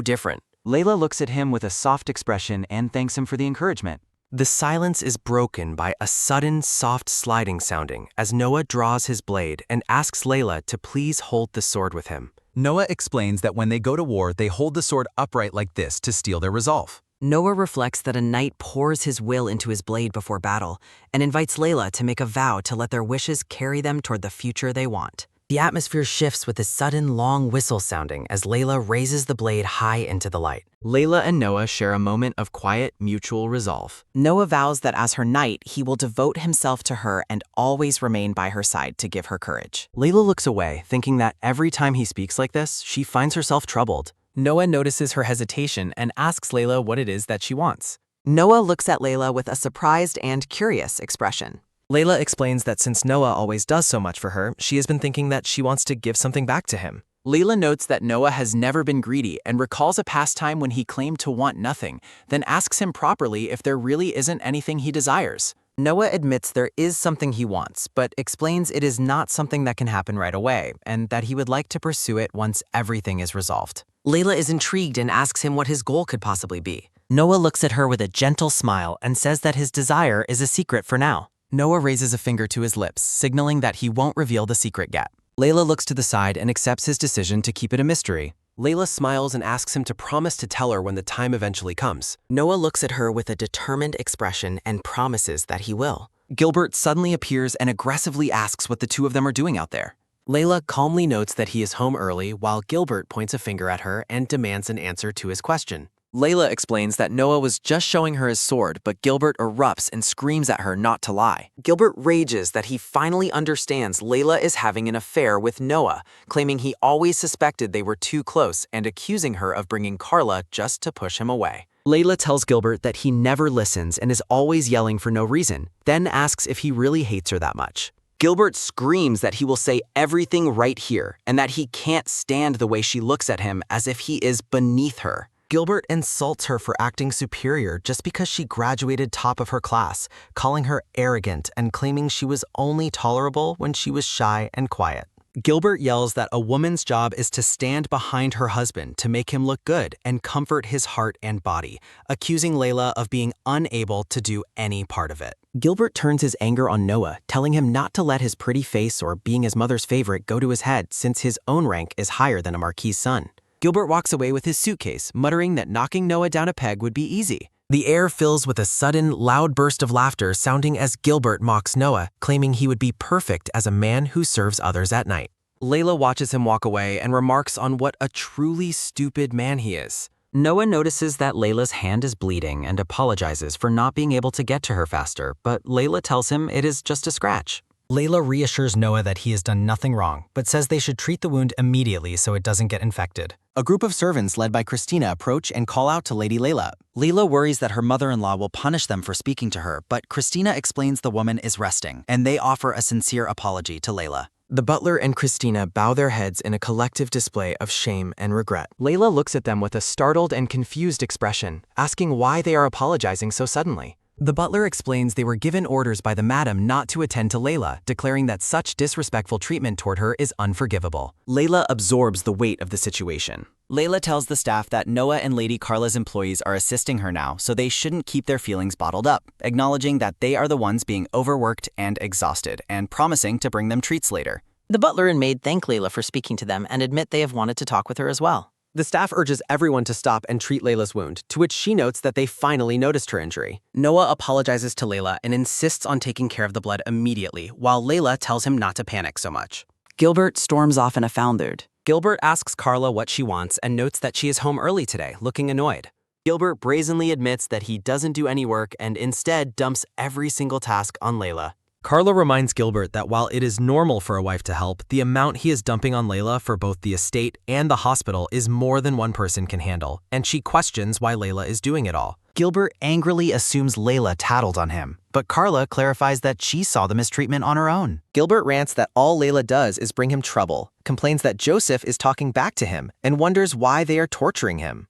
S7: different.
S3: Layla looks at him with a soft expression and thanks him for the encouragement.
S5: The silence is broken by a sudden, soft sliding sounding as Noah draws his blade and asks Layla to please hold the sword with him.
S3: Noah explains that when they go to war, they hold the sword upright like this to steel their resolve.
S9: Noah reflects that a knight pours his will into his blade before battle and invites Layla to make a vow to let their wishes carry them toward the future they want. The atmosphere shifts with a sudden long whistle sounding as Layla raises the blade high into the light.
S6: Layla and Noah share a moment of quiet, mutual resolve.
S9: Noah vows that as her knight, he will devote himself to her and always remain by her side to give her courage.
S6: Layla looks away, thinking that every time he speaks like this, she finds herself troubled. Noah notices her hesitation and asks Layla what it is that she wants.
S9: Noah looks at Layla with a surprised and curious expression.
S6: Layla explains that since Noah always does so much for her, she has been thinking that she wants to give something back to him.
S3: Layla notes that Noah has never been greedy and recalls a past time when he claimed to want nothing, then asks him properly if there really isn't anything he desires.
S9: Noah admits there is something he wants, but explains it is not something that can happen right away, and that he would like to pursue it once everything is resolved. Layla is intrigued and asks him what his goal could possibly be. Noah looks at her with a gentle smile and says that his desire is a secret for now.
S6: Noah raises a finger to his lips, signaling that he won't reveal the secret yet. Layla looks to the side and accepts his decision to keep it a mystery.
S5: Layla smiles and asks him to promise to tell her when the time eventually comes.
S9: Noah looks at her with a determined expression and promises that he will.
S3: Gilbert suddenly appears and aggressively asks what the two of them are doing out there.
S5: Layla calmly notes that he is home early while Gilbert points a finger at her and demands an answer to his question.
S7: Layla explains that Noah was just showing her his sword, but Gilbert erupts and screams at her not to lie. Gilbert rages that he finally understands Layla is having an affair with Noah, claiming he always suspected they were too close and accusing her of bringing Carla just to push him away. Layla tells Gilbert that he never listens and is always yelling for no reason, then asks if he really hates her that much. Gilbert screams that he will say everything right here and that he can't stand the way she looks at him as if he is beneath her.
S6: Gilbert insults her for acting superior just because she graduated top of her class, calling her arrogant and claiming she was only tolerable when she was shy and quiet. Gilbert yells that a woman's job is to stand behind her husband to make him look good and comfort his heart and body, accusing Layla of being unable to do any part of it. Gilbert turns his anger on Noah, telling him not to let his pretty face or being his mother's favorite go to his head since his own rank is higher than a marquis' son. Gilbert walks away with his suitcase, muttering that knocking Noah down a peg would be easy. The air fills with a sudden, loud burst of laughter sounding as Gilbert mocks Noah, claiming he would be perfect as a man who serves others at night. Layla watches him walk away and remarks on what a truly stupid man he is. Noah notices that Layla's hand is bleeding and apologizes for not being able to get to her faster, but Layla tells him it is just a scratch. Layla reassures Noah that he has done nothing wrong, but says they should treat the wound immediately so it doesn't get infected. A group of servants led by Christina approach and call out to Lady Layla. Layla worries that her mother-in-law will punish them for speaking to her, but Christina explains the woman is resting, and they offer a sincere apology to Layla. The butler and Christina bow their heads in a collective display of shame and regret. Layla looks at them with a startled and confused expression, asking why they are apologizing so suddenly. The butler explains they were given orders by the madam not to attend to Layla, declaring that such disrespectful treatment toward her is unforgivable. Layla absorbs the weight of the situation. Layla tells the staff that Noah and Lady Carla's employees are assisting her now, so they shouldn't keep their feelings bottled up, acknowledging that they are the ones being overworked and exhausted, and promising to bring them treats later.
S9: The butler and maid thank Layla for speaking to them and admit they have wanted to talk with her as well.
S6: The staff urges everyone to stop and treat Layla's wound, to which she notes that they finally noticed her injury. Noah apologizes to Layla and insists on taking care of the blood immediately, while Layla tells him not to panic so much.
S9: Gilbert storms off in a foundered.
S6: Gilbert asks Carla what she wants and notes that she is home early today, looking annoyed. Gilbert brazenly admits that he doesn't do any work and instead dumps every single task on Layla. Carla reminds Gilbert that while it is normal for a wife to help, the amount he is dumping on Layla for both the estate and the hospital is more than one person can handle, and she questions why Layla is doing it all. Gilbert angrily assumes Layla tattled on him, but Carla clarifies that she saw the mistreatment on her own. Gilbert rants that all Layla does is bring him trouble, complains that Joseph is talking back to him, and wonders why they are torturing him.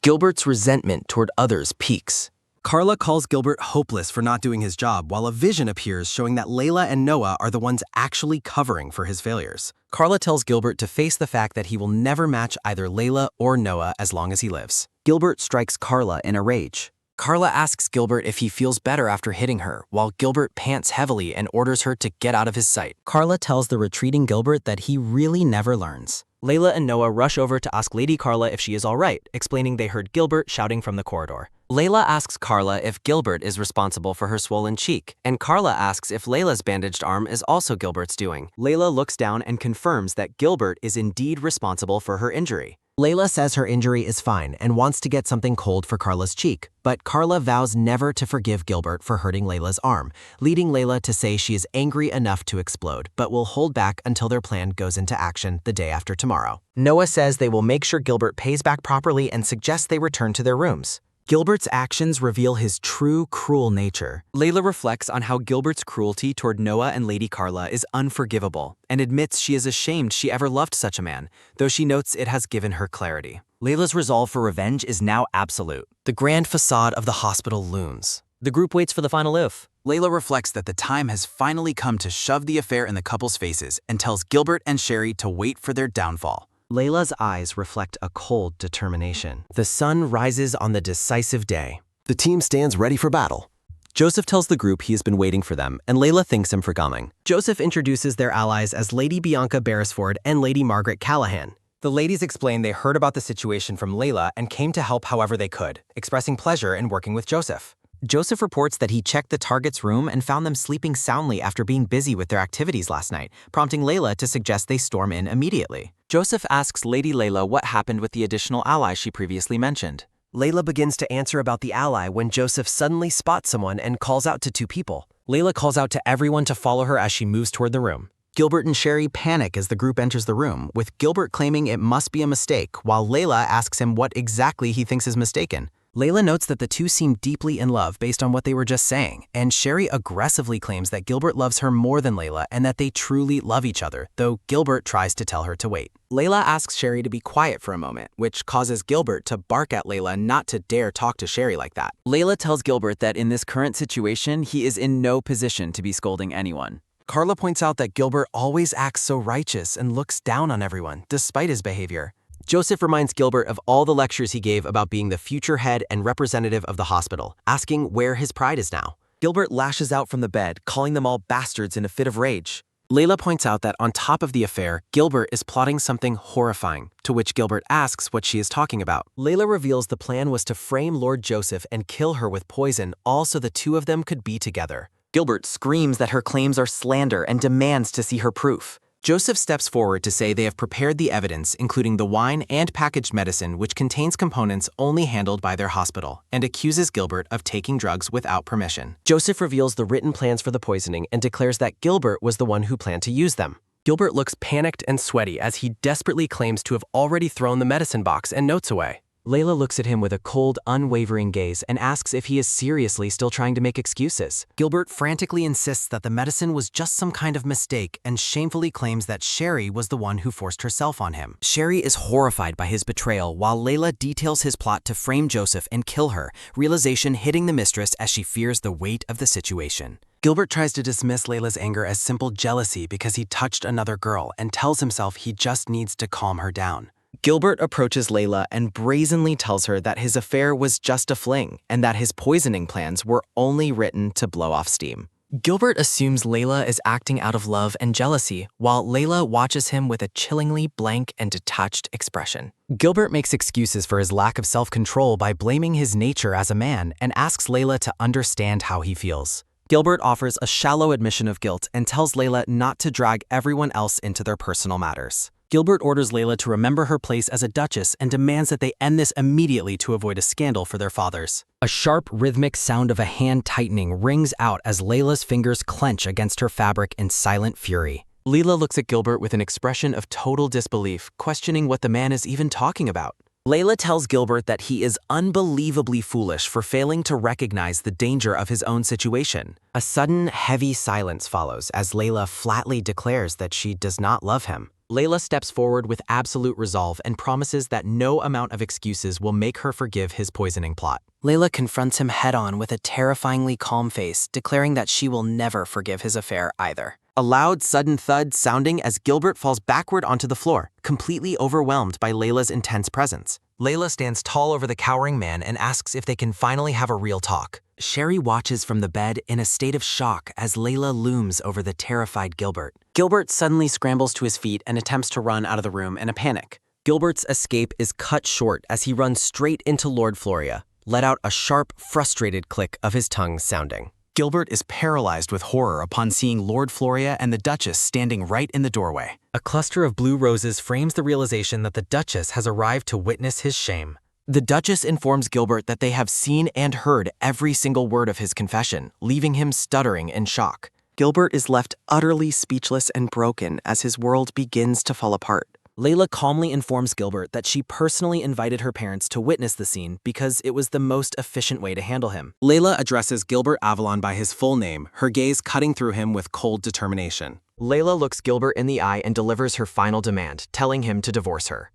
S6: Gilbert's resentment toward others peaks. Carla calls Gilbert hopeless for not doing his job, while a vision appears showing that Layla and Noah are the ones actually covering for his failures. Carla tells Gilbert to face the fact that he will never match either Layla or Noah as long as he lives. Gilbert strikes Carla in a rage. Carla asks Gilbert if he feels better after hitting her, while Gilbert pants heavily and orders her to get out of his sight. Carla tells the retreating Gilbert that he really never learns. Layla and Noah rush over to ask Lady Carla if she is all right, explaining they heard Gilbert shouting from the corridor. Layla asks Carla if Gilbert is responsible for her swollen cheek, and Carla asks if Layla's bandaged arm is also Gilbert's doing. Layla looks down and confirms that Gilbert is indeed responsible for her injury. Layla says her injury is fine and wants to get something cold for Carla's cheek, but Carla vows never to forgive Gilbert for hurting Layla's arm, leading Layla to say she is angry enough to explode, but will hold back until their plan goes into action the day after tomorrow. Noah says they will make sure Gilbert pays back properly and suggests they return to their rooms. Gilbert's actions reveal his true cruel nature. Layla reflects on how Gilbert's cruelty toward Noah and Lady Carla is unforgivable and admits she is ashamed she ever loved such a man, though she notes it has given her clarity. Layla's resolve for revenge is now absolute. The grand facade of the hospital looms. The group waits for the final oof. Layla reflects that the time has finally come to shove the affair in the couple's faces and tells Gilbert and Sherry to wait for their downfall. Layla's eyes reflect a cold determination. The sun rises on the decisive day.
S11: The team stands ready for battle.
S6: Joseph tells the group he has been waiting for them, and Layla thanks him for coming. Joseph introduces their allies as Lady Bianca Beresford and Lady Margaret Callahan. The ladies explain they heard about the situation from Layla and came to help however they could, expressing pleasure in working with Joseph. Joseph reports that he checked the target's room and found them sleeping soundly after being busy with their activities last night, prompting Layla to suggest they storm in immediately. Joseph asks Lady Layla what happened with the additional ally she previously mentioned.
S11: Layla begins to answer about the ally when Joseph suddenly spots someone and calls out to two people.
S6: Layla calls out to everyone to follow her as she moves toward the room.
S9: Gilbert and Sherry panic as the group enters the room, with Gilbert claiming it must be a mistake, while Layla asks him what exactly he thinks is mistaken.
S3: Layla notes that the two seem deeply in love based on what they were just saying, and Sherry aggressively claims that Gilbert loves her more than Layla and that they truly love each other, though Gilbert tries to tell her to wait.
S6: Layla asks Sherry to be quiet for a moment, which causes Gilbert to bark at Layla not to dare talk to Sherry like that. Layla tells Gilbert that in this current situation, he is in no position to be scolding anyone.
S3: Carla points out that Gilbert always acts so righteous and looks down on everyone, despite his behavior.
S11: Joseph reminds Gilbert of all the lectures he gave about being the future head and representative of the hospital, asking where his pride is now. Gilbert lashes out from the bed, calling them all bastards in a fit of rage.
S3: Layla points out that on top of the affair, Gilbert is plotting something horrifying, to which Gilbert asks what she is talking about.
S11: Layla reveals the plan was to frame Lord Joseph and kill her with poison, all so the two of them could be together.
S6: Gilbert screams that her claims are slander and demands to see her proof.
S3: Joseph steps forward to say they have prepared the evidence, including the wine and packaged medicine, which contains components only handled by their hospital, and accuses Gilbert of taking drugs without permission.
S11: Joseph reveals the written plans for the poisoning and declares that Gilbert was the one who planned to use them. Gilbert looks panicked and sweaty as he desperately claims to have already thrown the medicine box and notes away. Layla looks at him with a cold, unwavering gaze and asks if he is seriously still trying to make excuses.
S9: Gilbert frantically insists that the medicine was just some kind of mistake and shamefully claims that Sherry was the one who forced herself on him.
S6: Sherry is horrified by his betrayal while Layla details his plot to frame Joseph and kill her, realization hitting the mistress as she fears the weight of the situation.
S3: Gilbert tries to dismiss Layla's anger as simple jealousy because he touched another girl and tells himself he just needs to calm her down.
S6: Gilbert approaches Layla and brazenly tells her that his affair was just a fling and that his poisoning plans were only written to blow off steam.
S7: Gilbert assumes Layla is acting out of love and jealousy, while Layla watches him with a chillingly blank and detached expression.
S3: Gilbert makes excuses for his lack of self-control by blaming his nature as a man and asks Layla to understand how he feels.
S6: Gilbert offers a shallow admission of guilt and tells Layla not to drag everyone else into their personal matters.
S3: Gilbert orders Layla to remember her place as a duchess and demands that they end this immediately to avoid a scandal for their fathers.
S6: A sharp, rhythmic sound of a hand tightening rings out as Layla's fingers clench against her fabric in silent fury.
S3: Layla looks at Gilbert with an expression of total disbelief, questioning what the man is even talking about.
S6: Layla tells Gilbert that he is unbelievably foolish for failing to recognize the danger of his own situation.
S9: A sudden, heavy silence follows as Layla flatly declares that she does not love him.
S6: Layla steps forward with absolute resolve and promises that no amount of excuses will make her forgive his poisoning plot.
S7: Layla confronts him head-on with a terrifyingly calm face, declaring that she will never forgive his affair either.
S6: A loud, sudden thud sounding as Gilbert falls backward onto the floor, completely overwhelmed by Layla's intense presence.
S3: Layla stands tall over the cowering man and asks if they can finally have a real talk.
S6: Sherry watches from the bed in a state of shock as Layla looms over the terrified Gilbert.
S9: Gilbert suddenly scrambles to his feet and attempts to run out of the room in a panic.
S11: Gilbert's escape is cut short as he runs straight into Lord Floria, let out a sharp, frustrated click of his tongue sounding.
S3: Gilbert is paralyzed with horror upon seeing Lord Floria and the Duchess standing right in the doorway.
S9: A cluster of blue roses frames the realization that the Duchess has arrived to witness his shame.
S3: The Duchess informs Gilbert that they have seen and heard every single word of his confession, leaving him stuttering in shock.
S9: Gilbert is left utterly speechless and broken as his world begins to fall apart.
S6: Layla calmly informs Gilbert that she personally invited her parents to witness the scene because it was the most efficient way to handle him.
S3: Layla addresses Gilbert Avalon by his full name, her gaze cutting through him with cold determination.
S6: Layla looks Gilbert in the eye and delivers her final demand, telling him to divorce her.